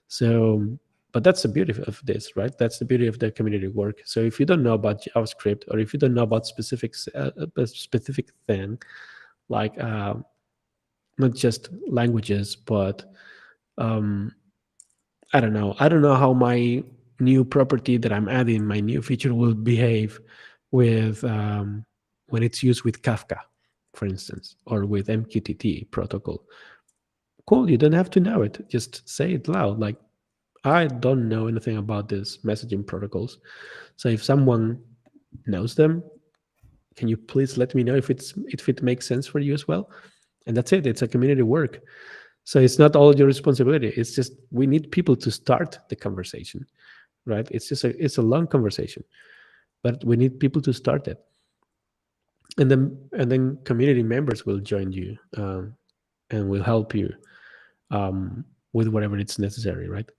So, but that's the beauty of this, right? That's the beauty of the community work. So if you don't know about JavaScript, or if you don't know about a specific thing, like not just languages, but um, I don't know. I don't know how my new property that I'm adding, my new feature, will behave with when it's used with Kafka, for instance, or with MQTT protocol. Cool. You don't have to know it. Just say it loud. Like, I don't know anything about these messaging protocols. So if someone knows them, can you please let me know if it makes sense for you as well? And that's it. It's a community work. So it's not all your responsibility. It's just we need people to start the conversation, right? It's a long conversation, but we need people to start it, and then community members will join you, and will help you with whatever it's necessary, right?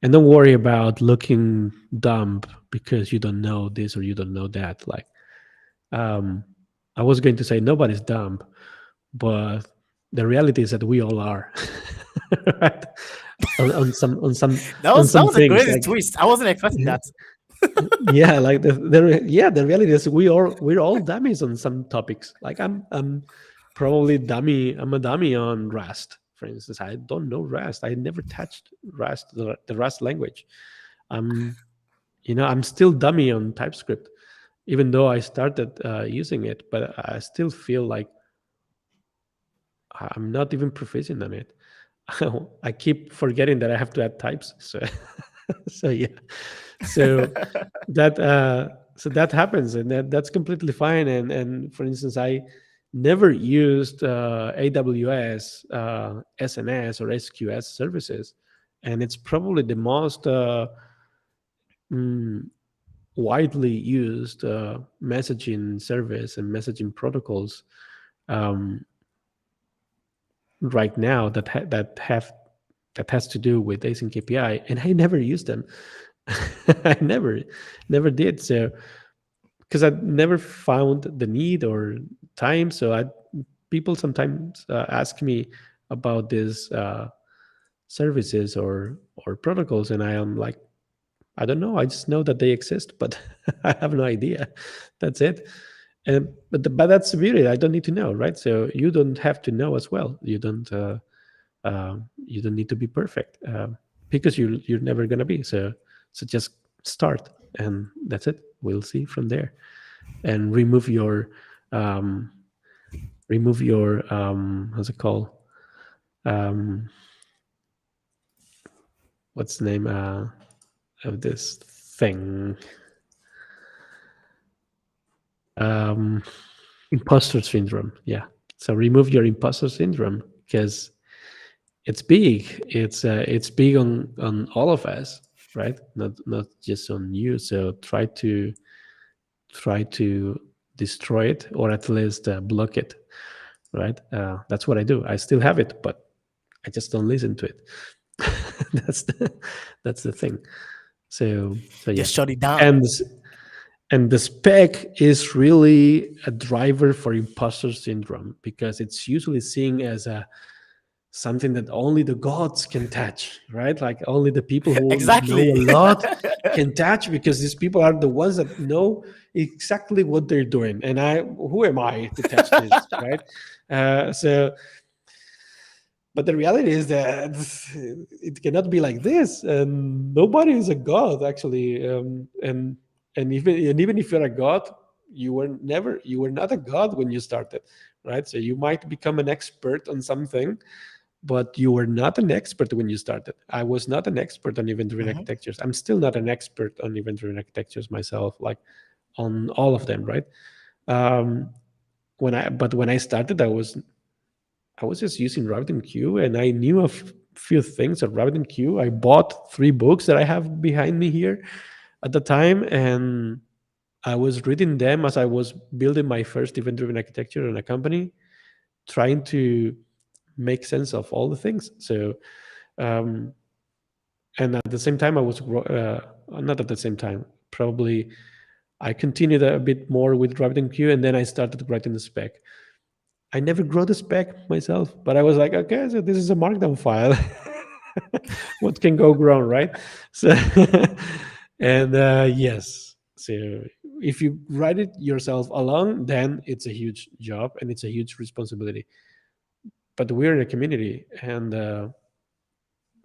And don't worry about looking dumb because you don't know this or you don't know that. Like, um, I was going to say nobody's dumb, but the reality is that we all are, right? On some on some on That some was a things, crazy like, twist. I wasn't expecting that. yeah, like the reality is we're all dummies on some topics. Like, I'm probably dummy. I'm a dummy on Rust, for instance. I don't know Rust. I never touched Rust, the Rust language. I'm I'm still dummy on TypeScript, even though I started using it, but I still feel like I'm not even proficient on it. I keep forgetting that I have to add types. So, so yeah, so that that happens, and that's completely fine. And for instance, I never used AWS SNS or SQS services, and it's probably the most mm, widely used messaging service and messaging protocols um, right now that has to do with async API, and I never used them. I never did. So because I never found the need or time. So people sometimes ask me about these services or protocols, and I am like, I don't know. I just know that they exist, but I have no idea. That's it. And but that's the beauty. I don't need to know, right? So you don't have to know as well. You don't need to be perfect, because you're never gonna be. So just start, and that's it. We'll see from there, and um, remove your how's it called, um, what's the name of this thing, um, imposter syndrome. Yeah. So remove your imposter syndrome, because it's big. It's big on all of us, right? Not just on you. So try to destroy it, or at least block it, right? That's what I do. I still have it, but I just don't listen to it. that's the that's the thing. So They yeah, shut it down. and and the spec is really a driver for imposter syndrome because it's usually seen as a something that only the gods can touch, right? Like only the people who know Exactly. a lot can touch because these people are the ones that know exactly what they're doing. And who am I to touch this, right? So but the reality is that it cannot be like this, and nobody is a god actually. And even if you're a god, you were not a god when you started, right? So you might become an expert on something, but you were not an expert when you started. I was not an expert on event-driven Mhm. architectures. I'm still not an expert on event-driven architectures myself, like on all of them, right? Um, when I started, I was just using RabbitMQ, and I knew few things of RabbitMQ. I bought 3 books that I have behind me here at the time, and I was reading them as I was building my first event-driven architecture in a company, trying to make sense of all the things. So, um, and at the same time, not at the same time. Probably, I continued a bit more with RabbitMQ, and then I started writing the spec. I never wrote a spec myself, but I was like, okay, so this is a markdown file. What can go wrong, right? So, and yes, so if you write it yourself alone, then it's a huge job and it's a huge responsibility. But we're in a community, and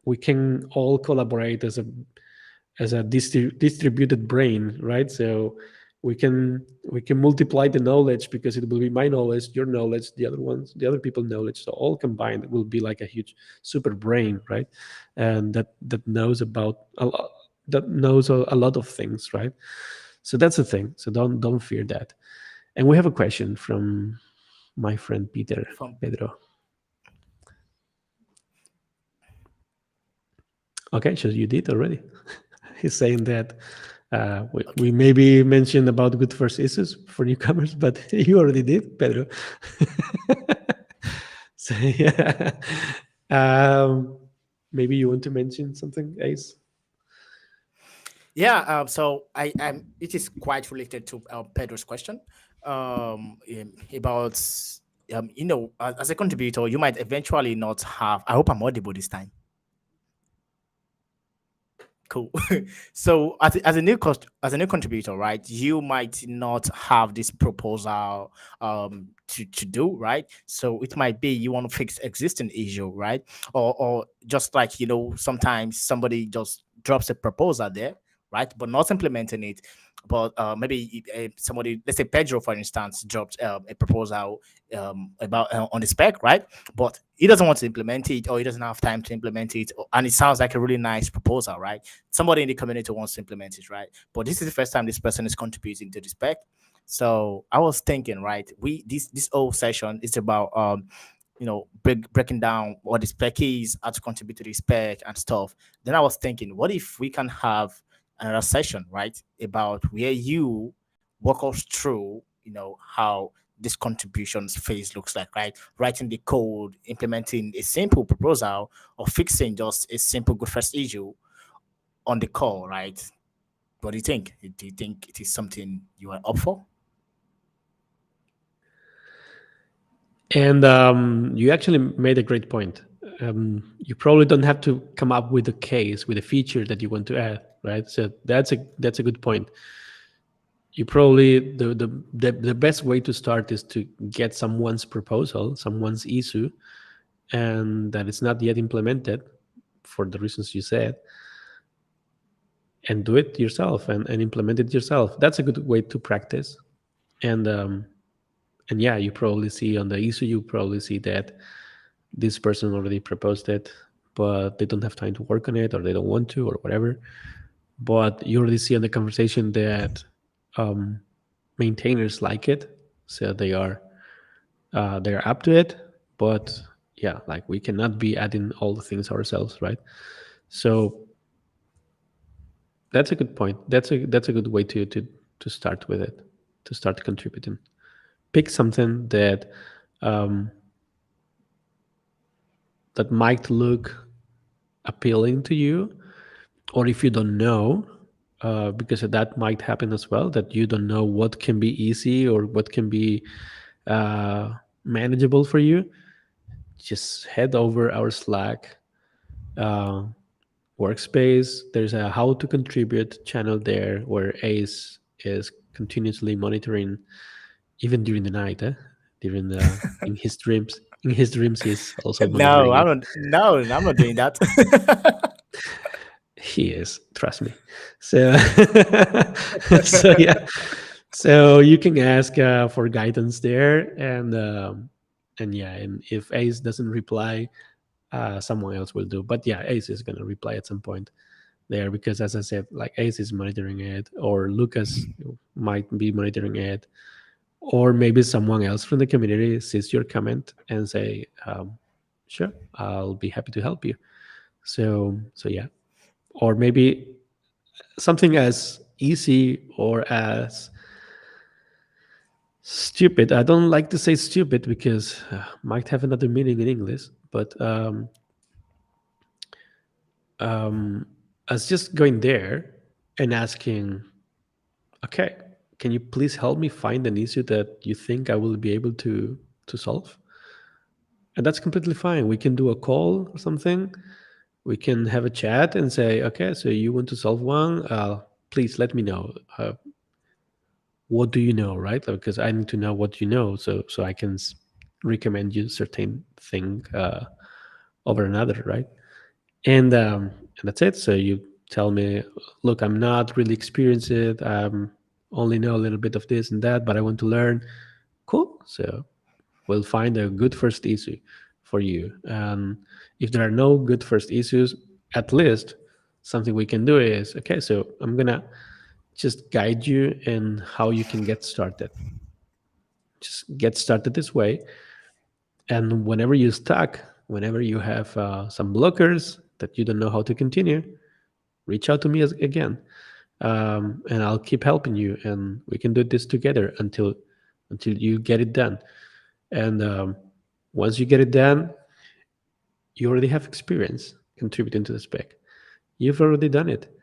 we can all collaborate as a distributed brain, right? So we can multiply the knowledge because it will be my knowledge, your knowledge, the other people's knowledge. So all combined will be like a huge super brain, right? And that knows about a lot, that knows a lot of things, right? So that's the thing. So don't fear that. And we have a question from my friend Peter From Pedro. Okay, so you did already. He's saying that we okay. maybe mentioned about good first issues for newcomers, but you already did, Pedro. So yeah, um, maybe you want to mention something, Ace? Yeah. So it is quite related to Pedro's question. About as a contributor, you might eventually not have. I hope I'm audible this time. Cool. So as a new contributor, right, you might not have this proposal to do, right? So it might be you want to fix existing issue, right? Or just like sometimes somebody just drops a proposal there, right, but not implementing it. But maybe somebody, let's say Pedro, for instance, dropped a proposal about on the spec, right? But he doesn't want to implement it, or he doesn't have time to implement it, and it sounds like a really nice proposal, right? Somebody in the community wants to implement it, right? But this is the first time this person is contributing to the spec. So I was thinking, right, this whole session is about breaking down what the spec is, how to contribute to the spec and stuff. Then I was thinking, what if we can have another session, right, about where you walk us through, how this contributions phase looks like, right? Writing the code, implementing a simple proposal, or fixing just a simple good first issue on the call, right? What do you think? Do you think it is something you are up for? And you actually made a great point. You probably don't have to come up with a case with a feature that you want to add, right? So that's a good point. You probably the best way to start is to get someone's proposal, someone's issue, and that it's not yet implemented for the reasons you said, and do it yourself and implement it yourself. That's a good way to practice. And yeah, you probably see on the issue, you probably see that this person already proposed it, but they don't have time to work on it, or they don't want to, or whatever. But you already see on the conversation that um, maintainers like it, so they're up to it. But yeah, like we cannot be adding all the things ourselves, right? So that's a good point. That's a good way to start with it, to start contributing. Pick something um, that might look appealing to you, or if you don't know, because that might happen as well, that you don't know what can be easy or what can be manageable for you. Just head over our Slack uh, workspace. There's a how to contribute channel there where Ace is continuously monitoring, even during the night, during the in his dreams. In his dreams, he's also No, monitoring I'm it. not. No, I'm not doing that. He is, trust me. So, so yeah. So you can ask for guidance there, and yeah, and if Ace doesn't reply, someone else will do. But yeah, Ace is gonna reply at some point there, because, as I said, like Ace is monitoring it, or Lucas might be monitoring it, or maybe someone else from the community sees your comment and say, "Sure, I'll be happy to help you." So yeah, or maybe something as easy or as stupid. I don't like to say stupid because might have another meaning in English, but as just going there and asking, okay, can you please help me find an issue that you think I will be able to solve? And that's completely fine. We can do a call or something. We can have a chat and say, okay, so you want to solve one? Please let me know. What do you know, right? Because I need to know what you know, so I can recommend you certain thing over another, right? And that's it. So you tell me, look, I'm not really experienced it. Only know a little bit of this and that, but I want to learn. Cool. So we'll find a good first issue for you. And if there are no good first issues, at least something we can do is, okay, so I'm gonna just guide you in how you can get started. Just get started this way, and whenever you're stuck, whenever you have some blockers that you don't know how to continue, reach out to me again, and I'll keep helping you, and we can do this together until you get it done. And once you get it done, you already have experience contributing to the spec. You've already done it,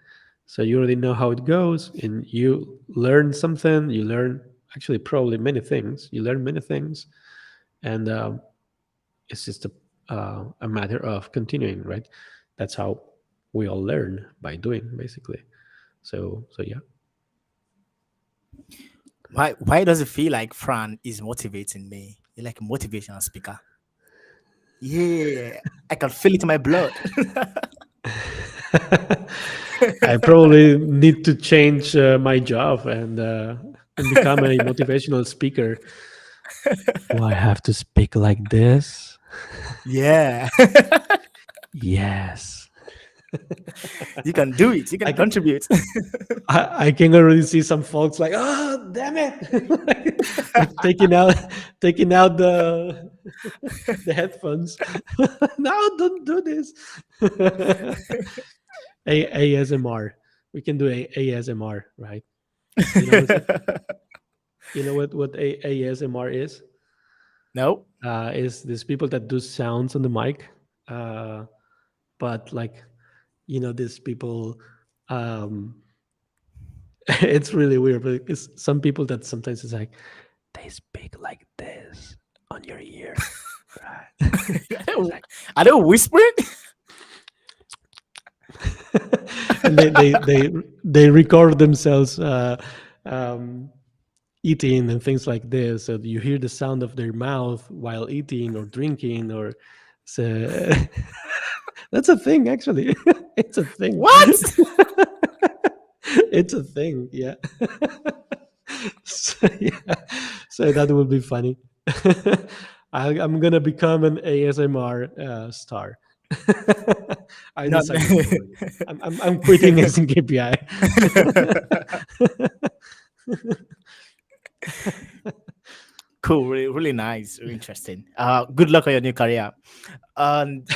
so you already know how it goes, and you learn something. You learn, actually, probably many things. You learn many things, and it's just a matter of continuing, right? That's how we all learn, by doing, basically. So yeah. Why does it feel like Fran is motivating me? You're like a motivational speaker. Yeah, I can feel it in my blood. I probably need to change my job and become a motivational speaker. Do I have to speak like this? Yeah, Yes. you can do it. You I can can, contribute. I can already see some folks like, oh, damn it, like taking out the headphones. No, don't do this. ASMR. We can do ASMR, right? You know what? You know what ASMR is? No. Is these people that do sounds on the mic, uh, but like, these people. Um, it's really weird, but it's some people that sometimes it's like they speak like this on your ear, right? I It's don't, like, I don't whisper it. and they record themselves um, eating and things like this, so you hear the sound of their mouth while eating or drinking, or so. That's a thing, actually. It's a thing. What? It's a thing, yeah. So, yeah, so that will be funny. I'm gonna become an ASMR star. I No. decided it already. I'm quitting AsyncAPI. Cool. Really, really nice. Really interesting. Good luck on your new career. And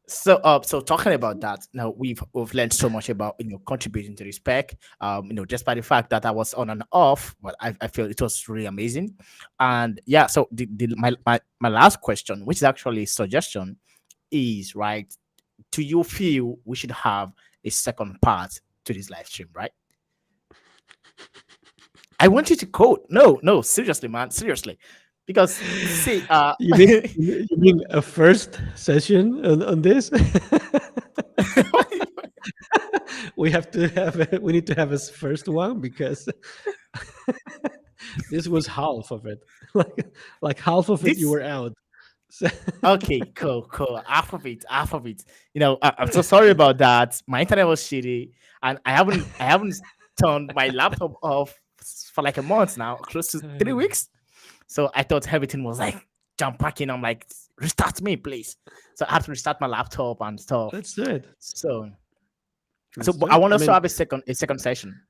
so talking about that, now we've learned so much about contributing to the spec. Despite the fact that I was on and off, but I feel it was really amazing. And yeah, so my last question, which is actually a suggestion, is right. do you feel we should have a second part to this live stream, right? I want you to quote. No, no, seriously, man, seriously, because see, You mean you mean a first session on this? We have to have we need to have a first one because this was half of it. Like half of it you this were out. So, okay, cool, cool. Half of it, half of it. I'm so sorry about that. My internet was shitty, and I haven't turned my laptop off for like a month now, close to 3 weeks. So I thought everything was like jump packing. I'm like, restart me, please. So I had to restart my laptop and stuff. let's do it. So, Let's do but I it. want I us to mean, have a second session.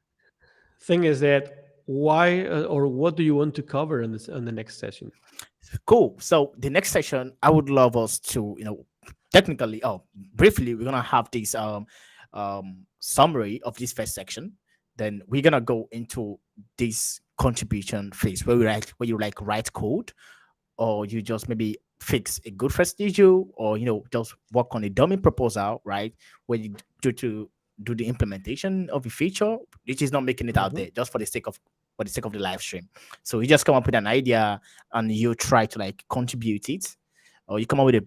thing is that why or what do you want to cover on this on the next session? Cool. So the next session, I would love us to, technically, briefly, we're gonna have this summary of this first section. Then we're gonna go into this contribution phase where you like write code, or you just maybe fix a good first issue, or just work on a dummy proposal, right? Where you do the implementation of a feature, which is not making it out Mhm. there just for the sake of the live stream. So you just come up with an idea and you try to like contribute it, or you come up with a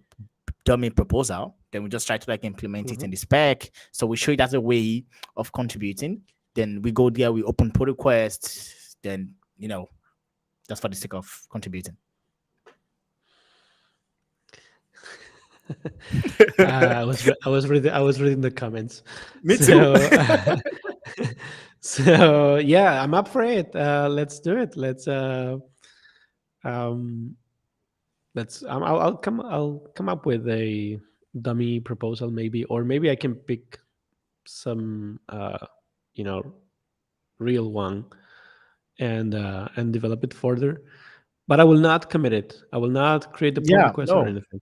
dummy proposal. Then we just try to like implement it Mhm. in the spec. So we show it as a way of contributing. Then we go there, we open pull requests. Then just for the sake of contributing. I was reading the comments. Me too. So so yeah, I'm up for it. Let's do it. Um I'll come up with a dummy proposal maybe, or maybe I can pick some you know real one and develop it further. But I will not commit it. I will not create the pull Yeah, request or no. anything.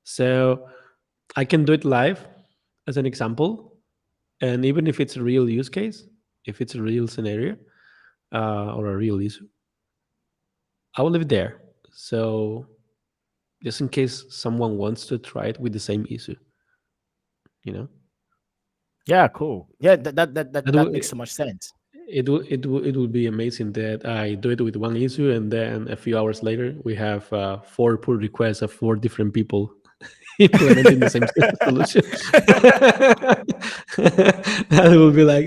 So I can do it live as an example, and even if it's a real use case, if it's a real scenario or a real issue, I will leave it there. So just in case someone wants to try it with the same issue, you know, Yeah, cool. Yeah, that that that will, makes so much sense. it will be amazing that I do it with one issue, and then a few hours later we have four pull requests of four different people implementing the same solution. That will be like,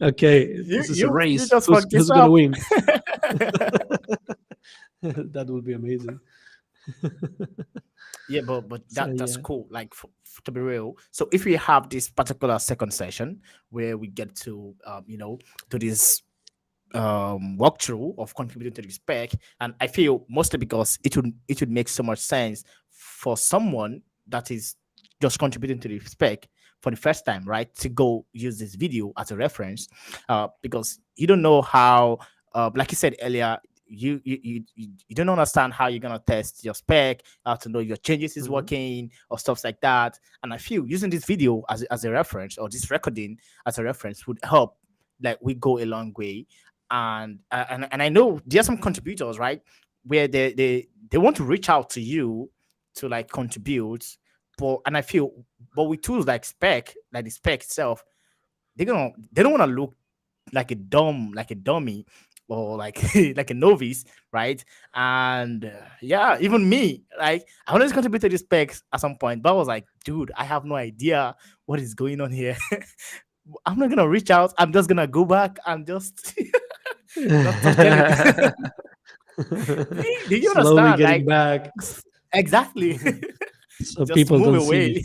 okay, you this is a you you race. just fucked this Who's gonna up. win? That would be amazing. Yeah, but So that's yeah. cool. Like to be real. So if we have this particular second session where we get to do this walkthrough of contributing to the spec, and I feel mostly because it would make so much sense for someone that is just contributing to the spec for the first time, right, to go use this video as a reference, because you don't know how, like you said earlier, you don't understand how you're gonna test your spec, how to know your changes is Mhm. working or stuff like that. And I feel using this video as a reference, or this recording as a reference, would help, like we go a long way. And I know there are some contributors, right, where they want to reach out to you to like contribute, and I feel, but with tools like the spec itself, they don't want to look like a dummy, or like like a novice, right? And yeah, even me, like I wanted to contribute to the specs at some point, but I was like, dude, I have no idea what is going on here. I'm not gonna reach out. I'm just gonna go back and just just get it. Do you Slowly understand? getting Like back. exactly. So Just people move don't see me. away.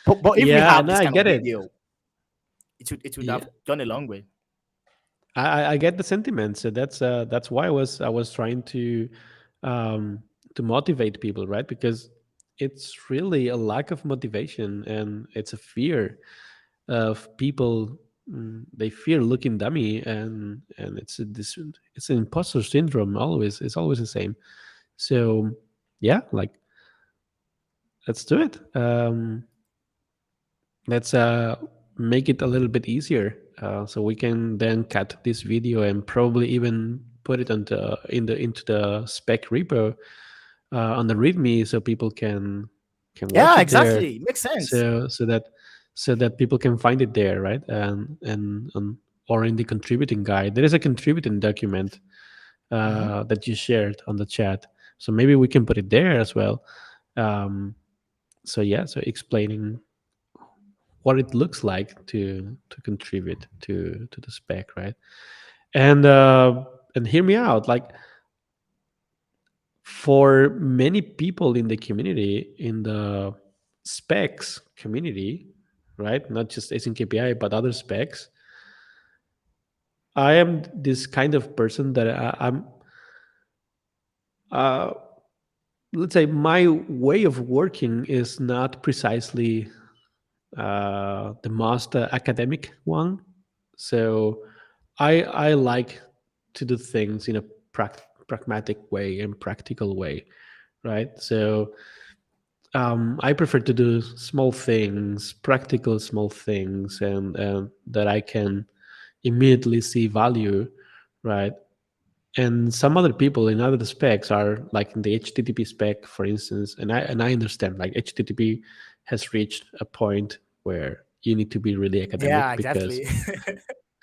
But if we Yeah, have and this I kind of get it. video, it would Yeah, have gone a long way. I get the sentiment. So that's why I was trying to motivate people, right? Because it's really a lack of motivation, and it's a fear of people. They fear looking dummy, and it's an imposter syndrome. Always, it's always the same. So yeah, like let's do it. Let's make it a little bit easier, so we can then cut this video and probably even put it into the spec repo on the README, so people can can watch Yeah, it there, exactly. Makes sense. so that people can find it there, right? And or in the contributing guide, there is a contributing document Hmm. that you shared on the chat. So maybe we can put it there as well. Um, so yeah, so explaining what it looks like to contribute to the spec, right? And hear me out. Like, for many people in the community, in the specs community, right? Not just async API, but other specs. I am this kind of person that I'm. Uh, let's say my way of working is not precisely the most academic one. So I like to do things in a pragmatic way and practical way, right? So I prefer to do small things, practical small things, and that I can immediately see value, right? And some other people in other specs are like in the HTTP spec, for instance, and I understand like HTTP has reached a point where you need to be really Yeah, academic, because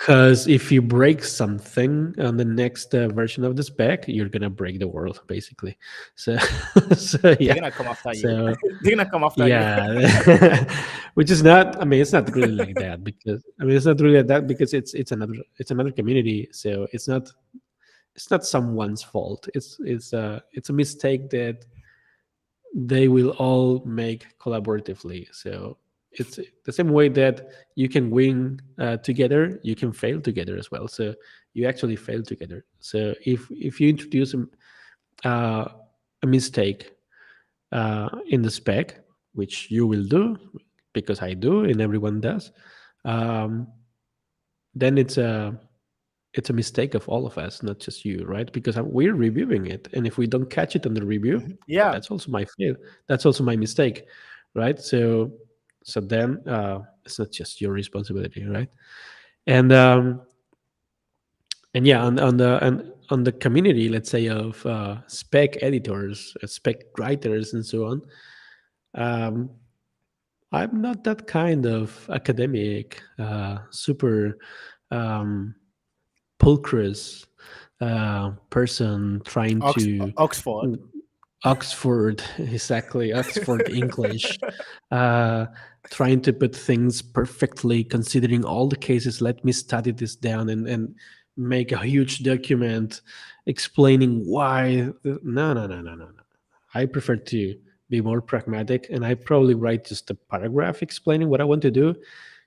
exactly. if you break something on the next version of the spec, you're gonna break the world basically. So so They're yeah, gonna come after you. so They're gonna come after you. yeah, which is not. I mean, it's not really like that, because I mean, it's not really like that because it's another community. So it's not someone's fault. It's a mistake that they will all make collaboratively. So it's the same way that you can win together, you can fail together as well. So you actually fail together. So if you introduce a mistake in the spec, which you will do, because I do and everyone does, um, then it's a mistake of all of us, not just you, right? Because we're reviewing it, and if we don't catch it on the review, Mhm. Yeah. that's also my fail. That's also my mistake, right? So then it's not just your responsibility, right? And yeah, on the community, let's say, of spec editors, spec writers, and so on. Um, I'm not that kind of academic, super um, pulchrous person trying to Oxford. Oxford, exactly, Oxford English, uh, trying to put things perfectly, considering all the cases. Let me study this down and make a huge document explaining why. No, no, no, no, no, no. I prefer to be more pragmatic, and I probably write just a paragraph explaining what I want to do.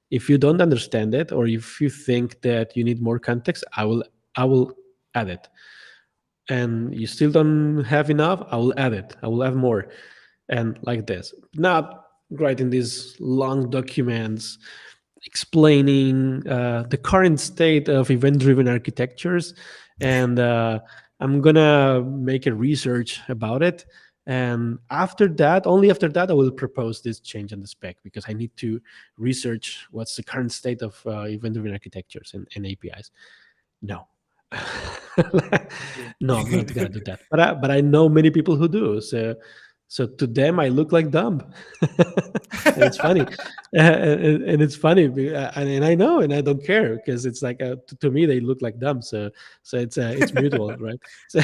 If you don't understand it, or if you think that you need more context, I will add it. And you still don't have enough, I will add it. I will add more. And like this, not writing these long documents explaining the current state of event driven architectures. And I'm gonna make a research about it, and after that, only after that, I will propose this change in the spec, because I need to research what's the current state of event driven architectures and APIs. No. No, I'm not gonna do that. But I know many people who do. So to them, I look like dumb, and it's funny, and it's funny, and I know, and I don't care, because it's like to me they look like dumb. So it's mutual, right? So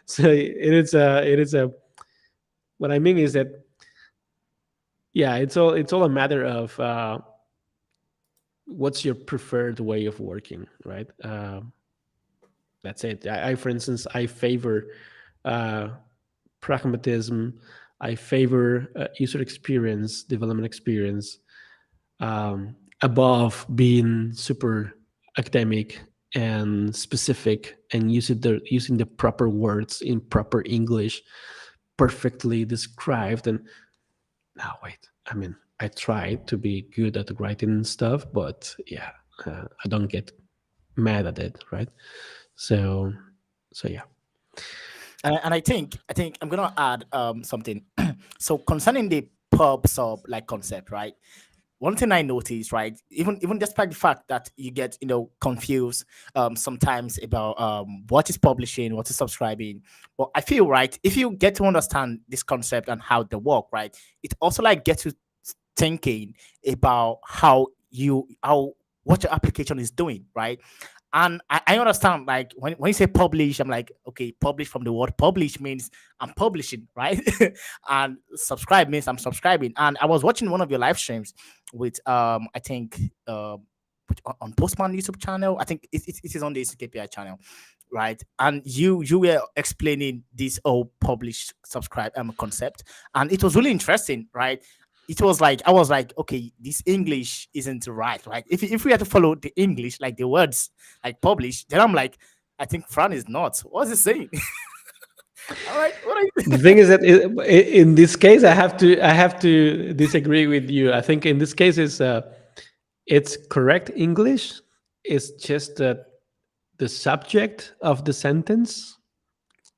so it is a what I mean is that, yeah, it's all a matter of what's your preferred way of working, right? That's it. For instance, I favor uh, pragmatism. I favor user experience, development experience, above being super academic and specific and using the proper words in proper English, perfectly described. And now, wait, I mean, I try to be good at writing stuff, but yeah, I don't get mad at it, right? So, so yeah. And I think I'm gonna add something. So concerning the pub sub like concept, right? one thing I noticed, right, even despite the fact that you get confused sometimes about what is publishing, what is subscribing, but I feel, right, if you get to understand this concept and how they work, right, it also like gets you thinking about how what your application is doing, right? And I understand, like when you say publish, I'm like, okay, publish from the word publish means I'm publishing, right? And subscribe means I'm subscribing. And I was watching one of your live streams with I think on Postman YouTube channel. I think it is on the AsyncAPI channel, right? And you were explaining this whole publish subscribe concept, and it was really interesting, right? It was like I was like, okay, this English isn't right, right? If we had to follow the English, like the words like publish, then I'm like, I think Fran is nuts. What's he saying? I'm like, what are The you? thing is that in this case, I have to disagree with you. I think in this case, it's correct English. It's just that the subject of the sentence.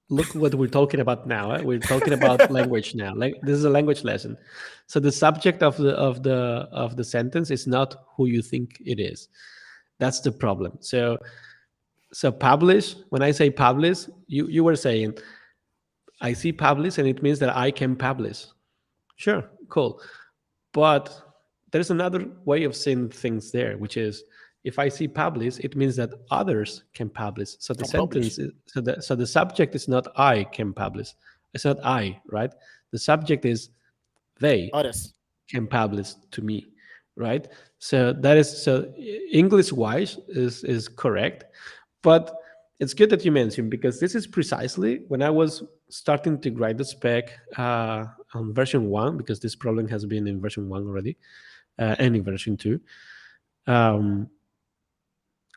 Look what we're talking about now. We're talking about language now. Like this is a language lesson. So the subject of the sentence is not who you think it is. That's the problem. So publish. When I say publish, you were saying I see publish, and it means that I can publish. Sure, cool. But there's another way of seeing things there, which is if I see publish, it means that others can publish. So the Can publish sentence is so the subject is not I can publish. It's not I, right? The subject is they others. can publish to me, right? So that is so English wise is correct, but it's good that you mentioned because this is precisely when I was starting to write the spec on version one, because this problem has been in version one already, and in version two. Um,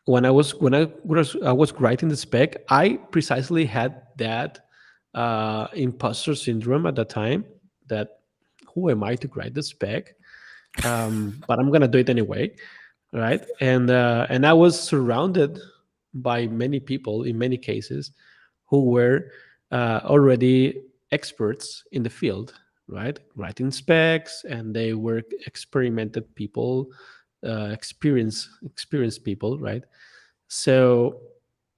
when I was writing the spec, I precisely had that imposter syndrome at the time. That who am I to write the spec? But I'm gonna do it anyway, right? And I was surrounded by many people in many cases who were already experts in the field, right? Writing specs, and they were experimented people, experienced people, right? So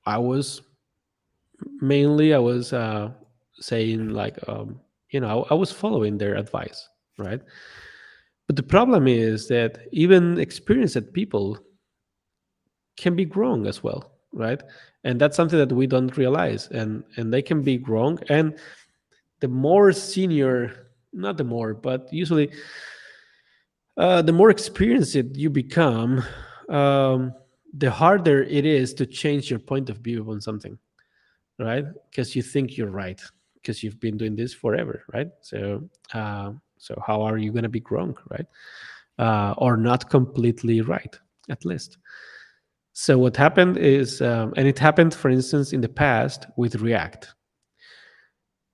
I was I was saying like I was following their advice, right? But the problem is that even experienced people can be wrong as well, right? And that's something that we don't realize, and they can be wrong. And the more senior, not the more, but usually the more experienced you become, the harder it is to change your point of view on something, right? Because you think you're right, because you've been doing this forever, right? So how are you going to be wrong, right? Or not completely right, at least. So what happened is, and it happened, for instance, in the past with React.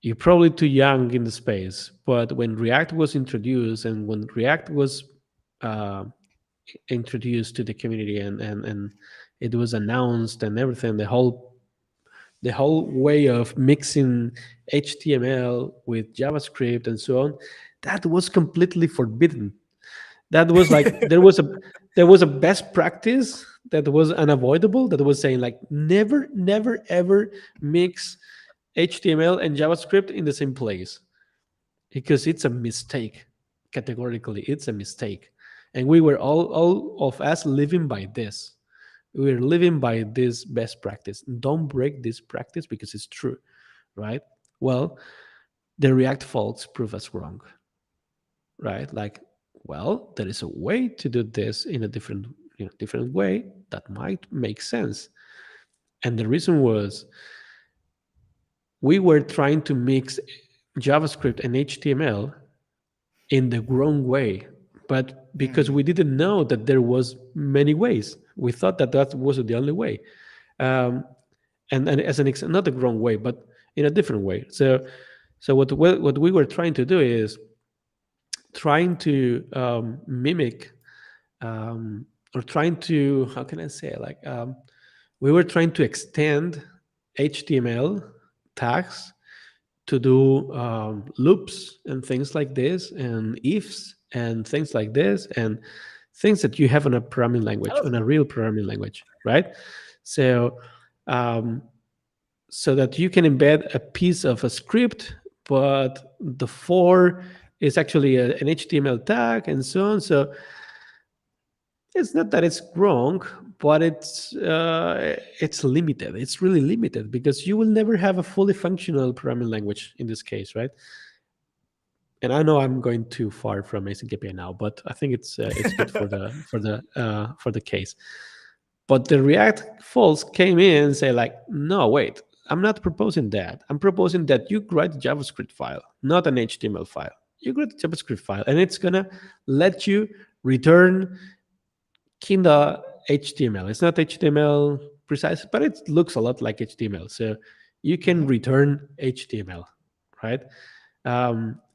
You're probably too young in the space, but when React was introduced, and when React was uh, introduced to the community, and it was announced and everything, the whole way of mixing HTML with JavaScript and so on, that was completely forbidden. That was like there was a best practice that was unavoidable, that was saying like never, never, ever mix HTML and JavaScript in the same place, because it's a mistake. Categorically, it's a mistake. And we were all of us living by this. We were living by this best practice. Don't break this practice because it's true, right? Well, the React folks prove us wrong, right? Like, well, there is a way to do this in a different way that might make sense. And the reason was we were trying to mix JavaScript and HTML in the wrong way, but because Mm. we didn't know that there was many ways, we thought that that was the only way. Um, and as not the wrong way, but in a different way. So what we were trying to do is trying to mimic, or trying to, how can I say it? Like, we were trying to extend HTML tags to do loops and things like this, and ifs and things like this, and things that you have on a programming language, on a real programming language, right? So, um, so that you can embed a piece of a script, but the for is actually an HTML tag and so on. So it's not that it's wrong, but it's limited. It's really limited because you will never have a fully functional programming language in this case, right? And I know I'm going too far from AsyncAPI now, but I think it's good for the case. But the React folks came in and say like, no, wait, I'm not proposing that. I'm proposing that you write a JavaScript file, not an HTML file. You write a JavaScript file, and it's gonna let you return kinda HTML. It's not HTML precise, but it looks a lot like HTML. So you can Mhm. return HTML, right?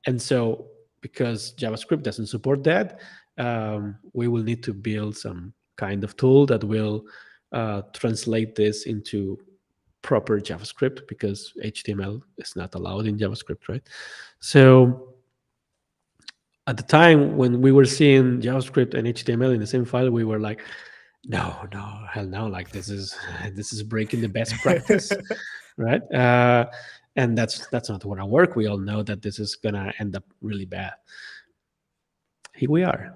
And so because JavaScript doesn't support that, we will need to build some kind of tool that will translate this into proper JavaScript because HTML is not allowed in JavaScript, right? So at the time when we were seeing JavaScript and HTML in the same file, we were like, no, no, hell no! Like this is breaking the best practice, right? And that's not gonna work. We all know that this is gonna end up really bad. Here we are.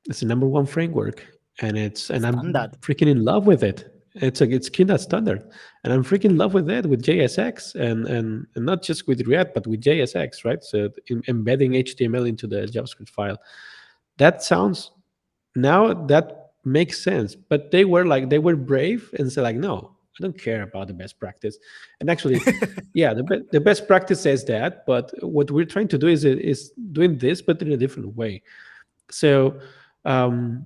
It's the number one framework, and I'm Standard. freaking in love with it. It's kinda standard, and I'm freaking in love with it with JSX and not just with React, but with JSX, right? So embedding HTML into the JavaScript file. That sounds now that makes sense, but they were brave and said like, no, I don't care about the best practice. And actually, yeah, the best practice says that, but what we're trying to do is doing this but in a different way. So um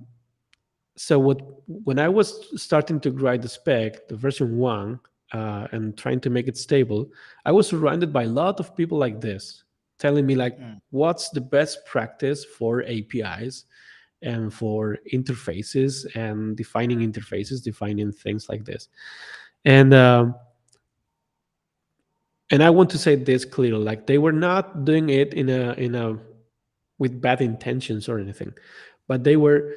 so what when I was starting to write the spec, the version 1, and trying to make it stable, I was surrounded by a lot of people like this telling me like, Mm. what's the best practice for APIs and for interfaces and defining interfaces, defining things like this. And and I want to say this clearly, like they were not doing it in a with bad intentions or anything, but they were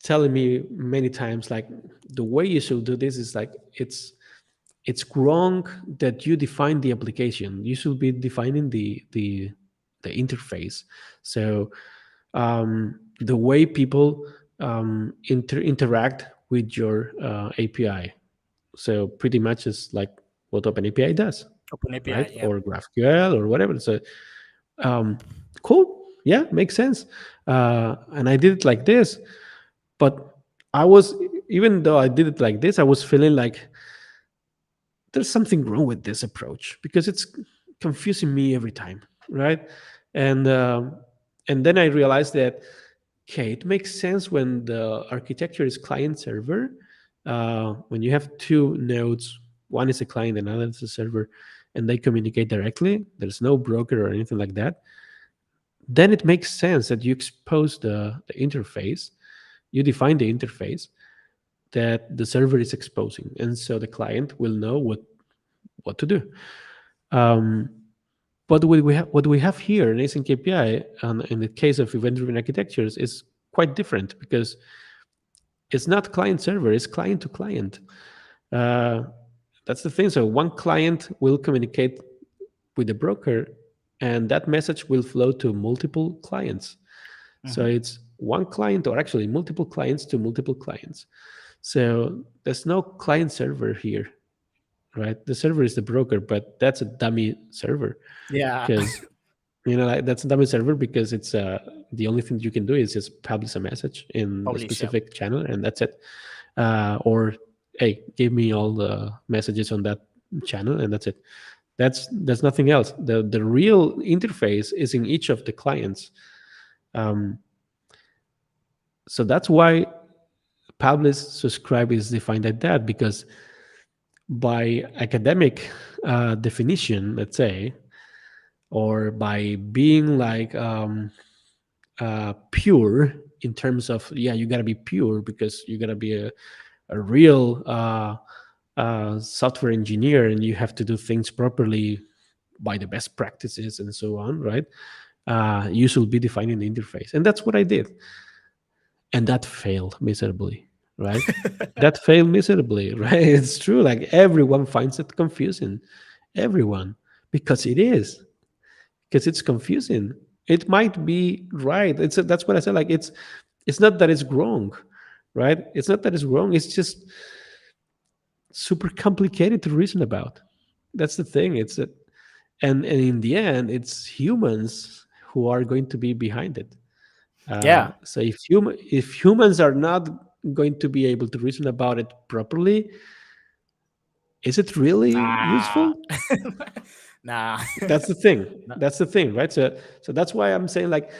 telling me many times like the way you should do this is like it's wrong that you define the application. You should be defining the interface. So the way people interact with your API. So pretty much is like what OpenAPI does, Open API. right? Yeah. Or GraphQL or whatever. So um, cool, yeah, makes sense. And I did it like this, but I was even though I did it like this, I was feeling like there's something wrong with this approach because it's confusing me every time, right? And um, and then I realized that okay, it makes sense when the architecture is client server. When you have two nodes, one is a client, another is a server, and they communicate directly. There's no broker or anything like that. Then it makes sense that you expose the interface, you define the interface that the server is exposing, and so the client will know what to do. Um, but what we have here in async API, and in the case of event-driven architectures, is quite different because it's not client server; it's client to client. Uh, that's the thing. So one client will communicate with the broker, and that message will flow to multiple clients. So Hmm. it's one client, or actually multiple clients to multiple clients. So there's no client server here, right? The server is the broker, but that's a dummy server Yeah. because like that's a dummy server because it's the only thing you can do is just publish a message in a Publish. Yeah. specific channel and that's it. Or hey, give me all the messages on that channel and that's it. That's nothing else. The real interface is in each of the clients. Um, so that's why publish subscribe is defined like that because by academic definition, let's say, or by being like pure in terms of yeah, you got to be pure because you got to be a real software engineer and you have to do things properly by the best practices and so on, right? You should be defining the interface, and that's what I did, and that failed miserably, right? That failed miserably, right? It's true. Like everyone finds it confusing, everyone, because it is, because it's confusing. It might be right. That's what I said. Like it's not that it's wrong, right? It's not that it's wrong. It's just super complicated to reason about. That's the thing. It's that, and in the end, it's humans who are going to be behind it. Yeah. So if humans are not going to be able to reason about it properly, is it really Nah. useful? Nah. That's the thing. No. That's the thing, right? So that's why I'm saying, like,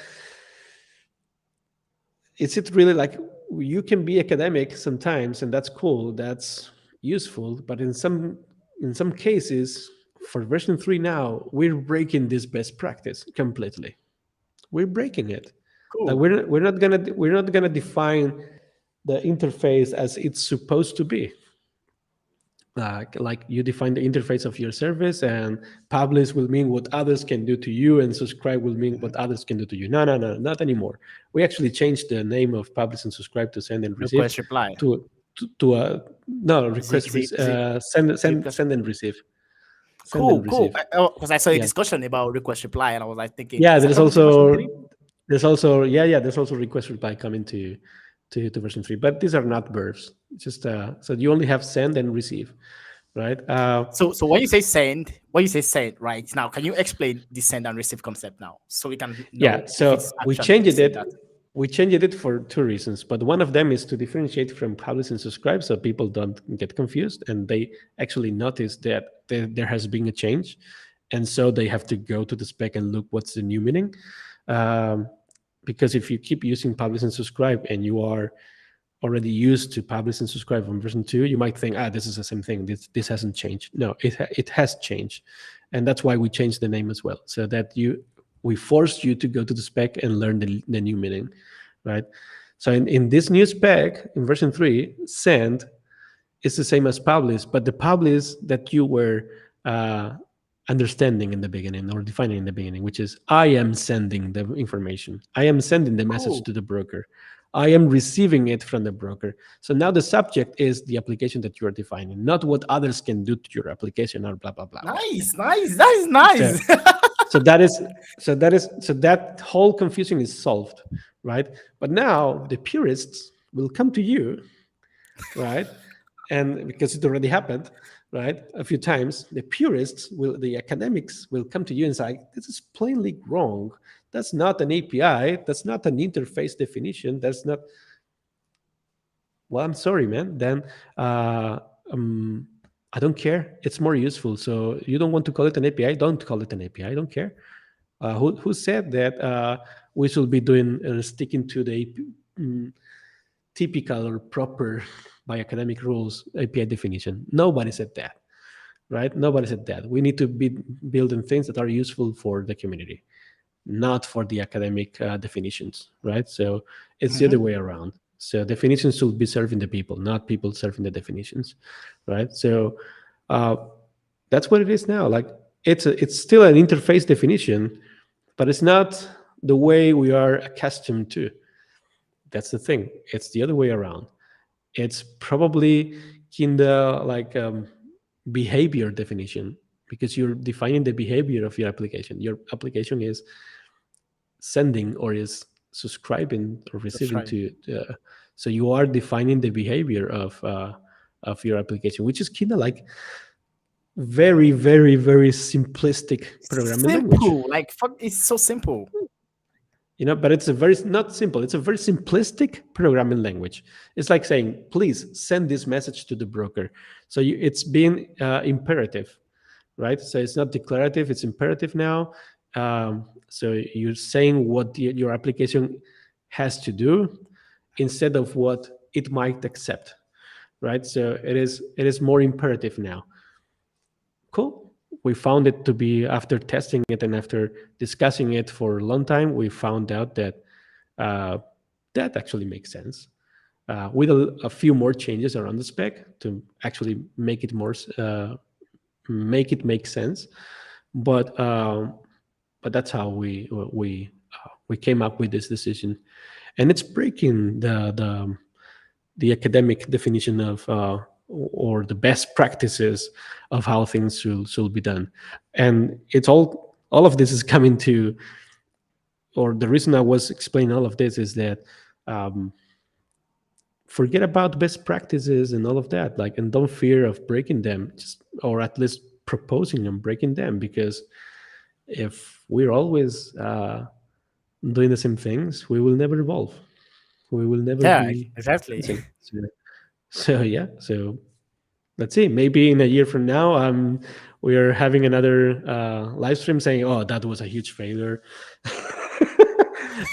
is it really like, you can be academic sometimes, and that's cool, that's useful, but in some cases, for version 3 now, we're breaking this best practice completely. We're breaking it. Like Cool. we're not gonna define the interface as it's supposed to be. Like you define the interface of your service, and publish will mean what others can do to you, and subscribe will mean what others can do to you. No, no, no, not anymore. We actually changed the name of publish and subscribe to send and receive Request reply. to a no request, Request. send and receive, send Cool, and cool. receive. Because I saw a Yeah, discussion about request reply, and I was like thinking, yeah. is that coming to version 3? There's also request reply coming to version 3, but these are not verbs. Just so you only have send and receive, right? So when you say send right now, can you explain the send and receive concept now, so we can Yeah, know if it's so we actually the changed same that? it. We changed it for two reasons, but one of them is to differentiate from publish and subscribe, so people don't get confused and they actually notice that there has been a change, and so they have to go to the spec and look what's the new meaning. Um, because if you keep using publish and subscribe and you are already used to publish and subscribe on version 2, you might think, this is the same thing. This hasn't changed. No, it has changed, and that's why we changed the name as well, so that we forced you to go to the spec and learn the new meaning, right? So in this new spec in version 3, send is the same as publish, but the publish that you were uh, understanding in the beginning or defining in the beginning, which is I am sending the information, I am sending the message Cool. to the broker, I am receiving it from the broker. So now the subject is the application that you are defining, not what others can do to your application or blah blah blah blah. Nice, nice. That is So nice. so that is so that whole confusion is solved, right? But now the purists will come to you, right? And because it already happened, right, a few times, the academics will come to you and say, this is plainly wrong. That's not an API. That's not an interface definition. That's not. Well, I'm sorry, man. Then um, I don't care. It's more useful. So you don't want to call it an API? Don't call it an API. I don't care. Who said that we should be doing sticking to the typical or proper by academic rules API definition? Nobody said that, right? Nobody said that. We need to be building things that are useful for the community, not for the academic definitions, right? So it's the other Mhm. way around. So definitions should be serving the people, not people serving the definitions, right? So uh, that's what it is now. Like it's still an interface definition, but it's not the way we are accustomed to. That's the thing. It's the other way around. It's probably kind of like behavior definition, because you're defining the behavior of your application. Your application is sending or is subscribing or That's receiving right. to. So you are defining the behavior of your application, which is kind of like very, very, very simplistic programming language. Simple. Like fuck, it's so simple. But it's a very not simple, it's a very simplistic programming language. It's like saying, please send this message to the broker. So it's being imperative, right? So it's not declarative, it's imperative now. So you're saying what your application has to do instead of what it might accept, right? So it is more imperative now. Cool. We found it to be, after testing it and after discussing it for a long time, we found out that uh, that actually makes sense. With a few more changes around the spec to actually make it more make sense. But but that's how we came up with this decision, and it's breaking the academic definition of or the best practices of how things should be done. And it's all of this is coming to, or the reason I was explaining all of this is that um, forget about best practices and all of that, like, and don't fear of breaking them, just, or at least proposing and breaking them, because if we're always doing the same things, we will never evolve, we will never Yeah, be exactly. advancing. So yeah, so let's see. Maybe in a year from now, we are having another live stream saying, "Oh, that was a huge failure.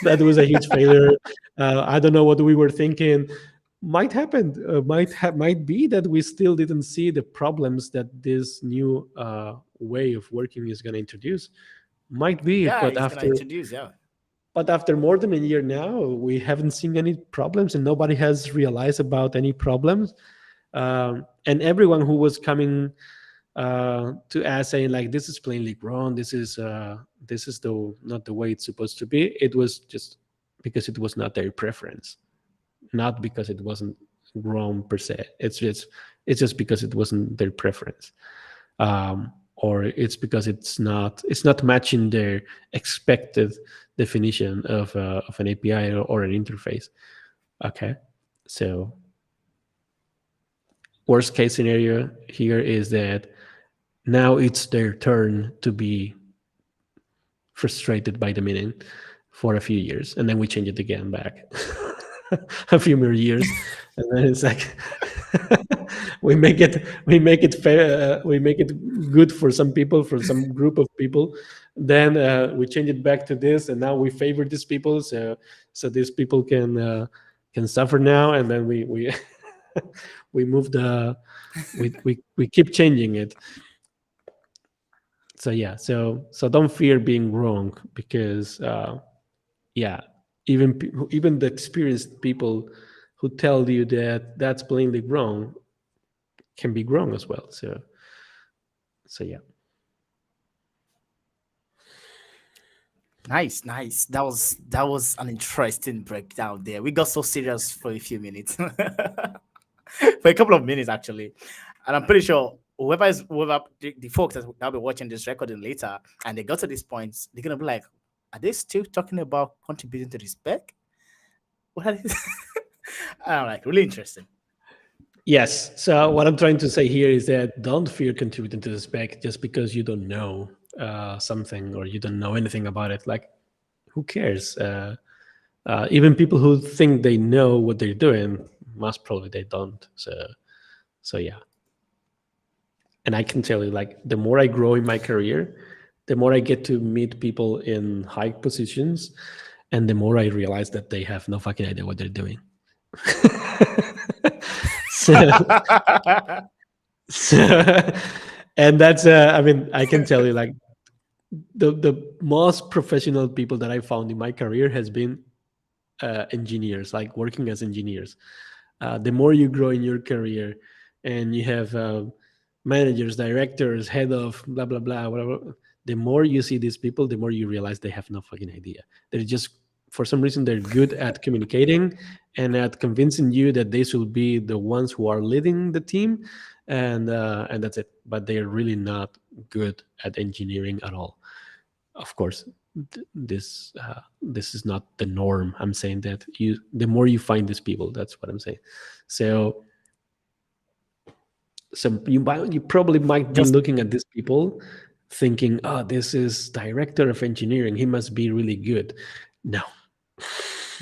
That was a huge failure. I don't know what we were thinking." Might happen. Might be that we still didn't see the problems that this new way of working is going to introduce. Might be, Yeah, he's gonna introduce. Yeah, but after more than a year now, we haven't seen any problems, and nobody has realized about any problems. And everyone who was coming to us saying like, this is plainly wrong, this is the not the way it's supposed to be, it was just because it was not their preference, not because it wasn't wrong per se. It's just because it wasn't their preference, or it's because it's not matching their expected definition of an API or an interface. Okay, so worst case scenario here is that now it's their turn to be frustrated by the meaning for a few years, and then we change it again back a few more years, and then it's like we make it fair, we make it good for some people, for some group of people, then we change it back to this, and now we favor these people, so these people can suffer now, and then we we move the we keep changing it. So yeah, so don't fear being wrong, because yeah, even the experienced people who tell you that that's plainly wrong can be wrong as well. So yeah. nice, nice. That was an interesting breakdown there. We got so serious for a few minutes, for a couple of minutes actually, and I'm pretty sure whoever the folks that'll be watching this recording later, and they got to this point, they're gonna be like, "Are they still talking about contributing to the spec? What are they?" I'm like, really interesting. Yes. So what I'm trying to say here is that don't fear contributing to the spec just because you don't know something, or you don't know anything about it. Like, who cares? Even people who think they know what they're doing, most probably they don't. So yeah. And I can tell you, like, the more I grow in my career, the more I get to meet people in high positions, and the more I realize that they have no fucking idea what they're doing. so, so and that's I mean, I can tell you, like, the most professional people that I found in my career has been engineers, like working as engineers. The more you grow in your career, and you have managers, directors, head of blah blah blah, whatever, the more you see these people, the more you realize they have no fucking idea. They're just, for some reason, they're good at communicating and at convincing you that they should be the ones who are leading the team, and that's it. But they're really not good at engineering at all. Of course, this is not the norm. I'm saying that the more you find these people, that's what I'm saying. So you probably might be Just looking at these people thinking, oh, this is director of engineering, he must be really good. No.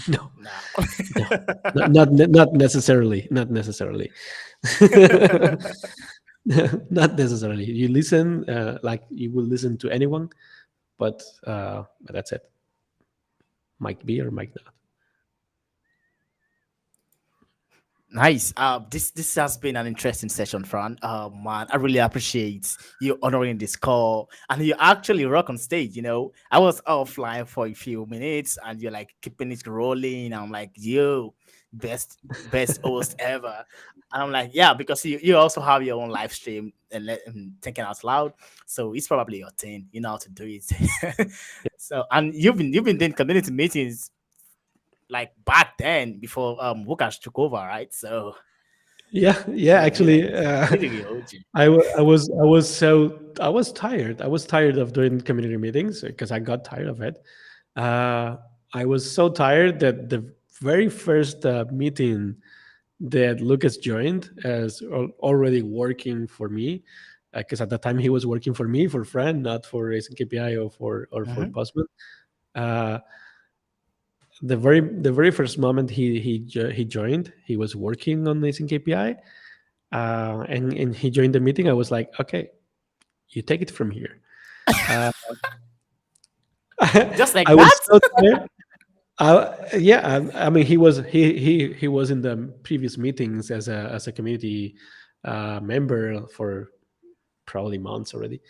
No, now. no, not necessarily, not necessarily. Not necessarily. You listen, like you will listen to anyone, but that's it. Might be or might not. Nice. This has been an interesting session, Fran. Man, I really appreciate you honoring this call, and you actually rock on stage. I was offline for a few minutes, and you're like keeping it rolling. I'm like, yo, best host ever. And I'm like, yeah, because you also have your own live stream and thinking out loud. So it's probably your thing. You know how to do it. So and you've been doing community meetings like back then before Wukash took over, right? So Yeah, yeah. you're Actually, really OG. I was tired. I was tired of doing community meetings because I got tired of it. Uh, I was so tired that the very first meeting that Lucas joined as already working for me, because at the time he was working for me, for Fran, not for AsyncAPI or for Hmm. Postman. Uh, the very first moment he joined, he was working on AsyncAPI, and he joined the meeting. I was like, okay, you take it from here. Uh, Just like I that. was so tired. Yeah, I mean, he was in the previous meetings as a community member for probably months already,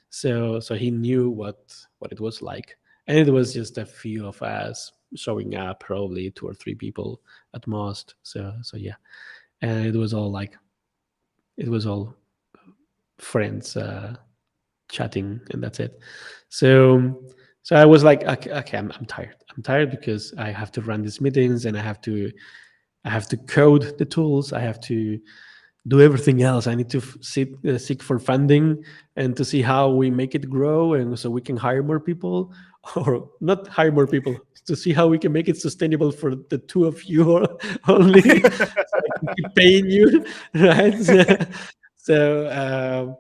so he knew what it was like, and it was just a few of us showing up, probably two or three people at most. So yeah, and it was all friends chatting, and that's it. So so I was like, okay, okay, I'm tired. I'm tired because I have to run these meetings, and I have to code the tools. I have to do everything else. I need to seek for funding and to see how we make it grow, and so we can hire more people, or not hire more people, to see how we can make it sustainable for the two of you only, so I can keep paying you, right? So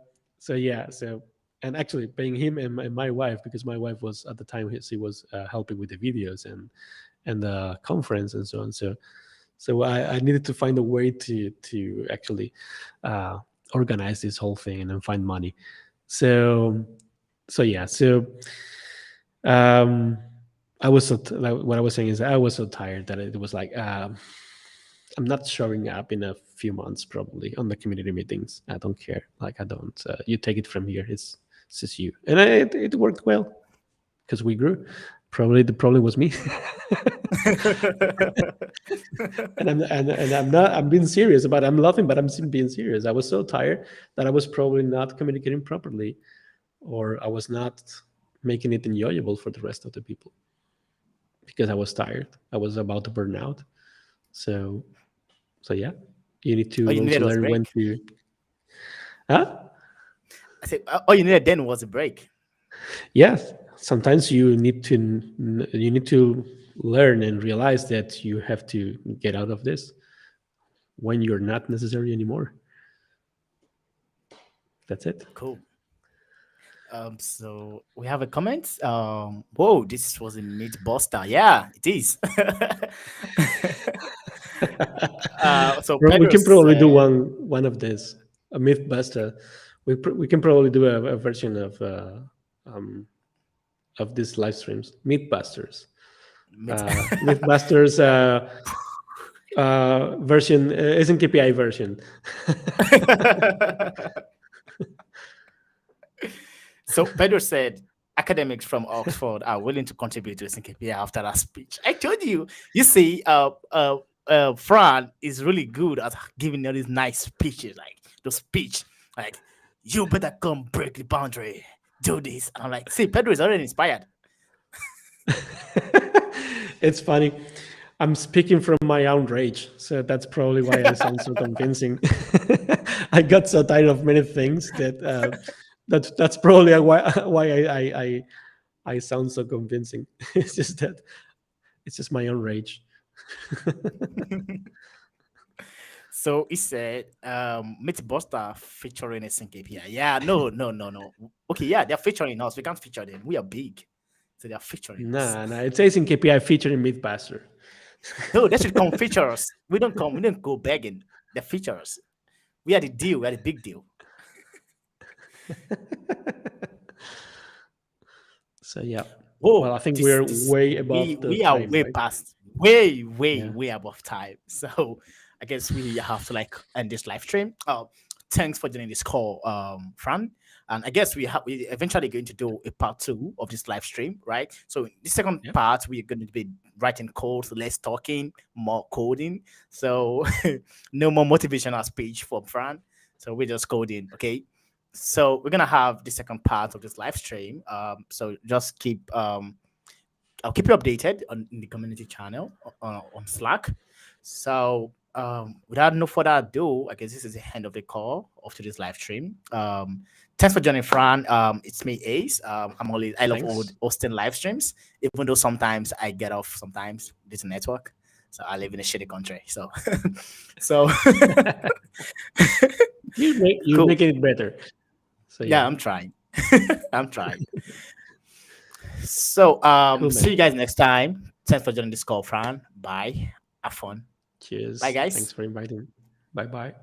yeah. So, and actually paying him and my wife, because my wife was at the time, she was helping with the videos and the conference and so on. So I needed to find a way to actually uh, organize this whole thing and then find money. So so yeah. So um, I was like, what I was saying is I was so tired that it was like, I'm not showing up in a few months probably on the community meetings. I don't care. Like, I don't. You take it from here. It's just you, and it worked well because we grew. Probably the problem was me. And I'm not. I'm being serious about it. I'm laughing, but I'm being serious. I was so tired that I was probably not communicating properly, or I was not making it enjoyable for the rest of the people because I was tired. I was about to burn out. So so yeah, you need All to you also needed was a learn when break. to. Huh? I said all you needed then was a break. Yes. Sometimes you need to learn and realize that you have to get out of this when you're not necessary anymore. That's it. Cool. So we have a comment. Whoa, this was a meat buster. Yeah, it is. So We Pedro can probably do said, one of this, a mythbuster. We can probably do a version um, of these live streams, mythbusters. meat. Mythbusters version, isn't KPI version. So Pedro said academics from Oxford are willing to contribute to SNKPI after that speech. I told you. You see, Fran is really good at giving all these nice speeches, like the speech, like you better come break the boundary, do this. And I'm like, see, Pedro is already inspired. It's funny. I'm speaking from my own rage, so that's probably why I sound so convincing. I got so tired of many things that's probably why I sound so convincing. It's just that it's just my own rage. So he said, Meet Buster featuring SNKPI. Yeah, no, no, no, no. Okay, yeah, they're featuring us. We can't feature them. We are big. So they're featuring us. Nah, it says in KPI featuring Mythbuster. No, they should come feature us. We don't come. We don't go begging. They feature us. We are the deal. We are the big deal. So yeah. Well, Oh, I think we're this way we above the we are time, way right? past, way way Yeah. way above time. So I guess we have to like end this live stream. thanks for joining this call, Fran. And I guess we eventually going to do a part two of this live stream, right? So in the second Yeah. part, we're going to be writing code, so less talking, more coding. So no more motivational speech from Fran. So we're just coding, okay? So we're gonna have the second part of this live stream. So just keep I'll keep you updated on in the community channel on Slack. So without no further ado, I guess this is the end of the call of today's live stream. Thanks for joining, Fran. It's me, Ace. I love Thanks. hosting live streams, even though sometimes I get off sometimes due to network. So I live in a shitty country. So so You're cool. making it better. So Yeah, yeah, I'm trying. I'm trying. So cool, see man. you guys next time. Thanks for joining this call, Fran. Bye. Have fun. Bye Cheers. guys. Thanks for inviting. Bye bye.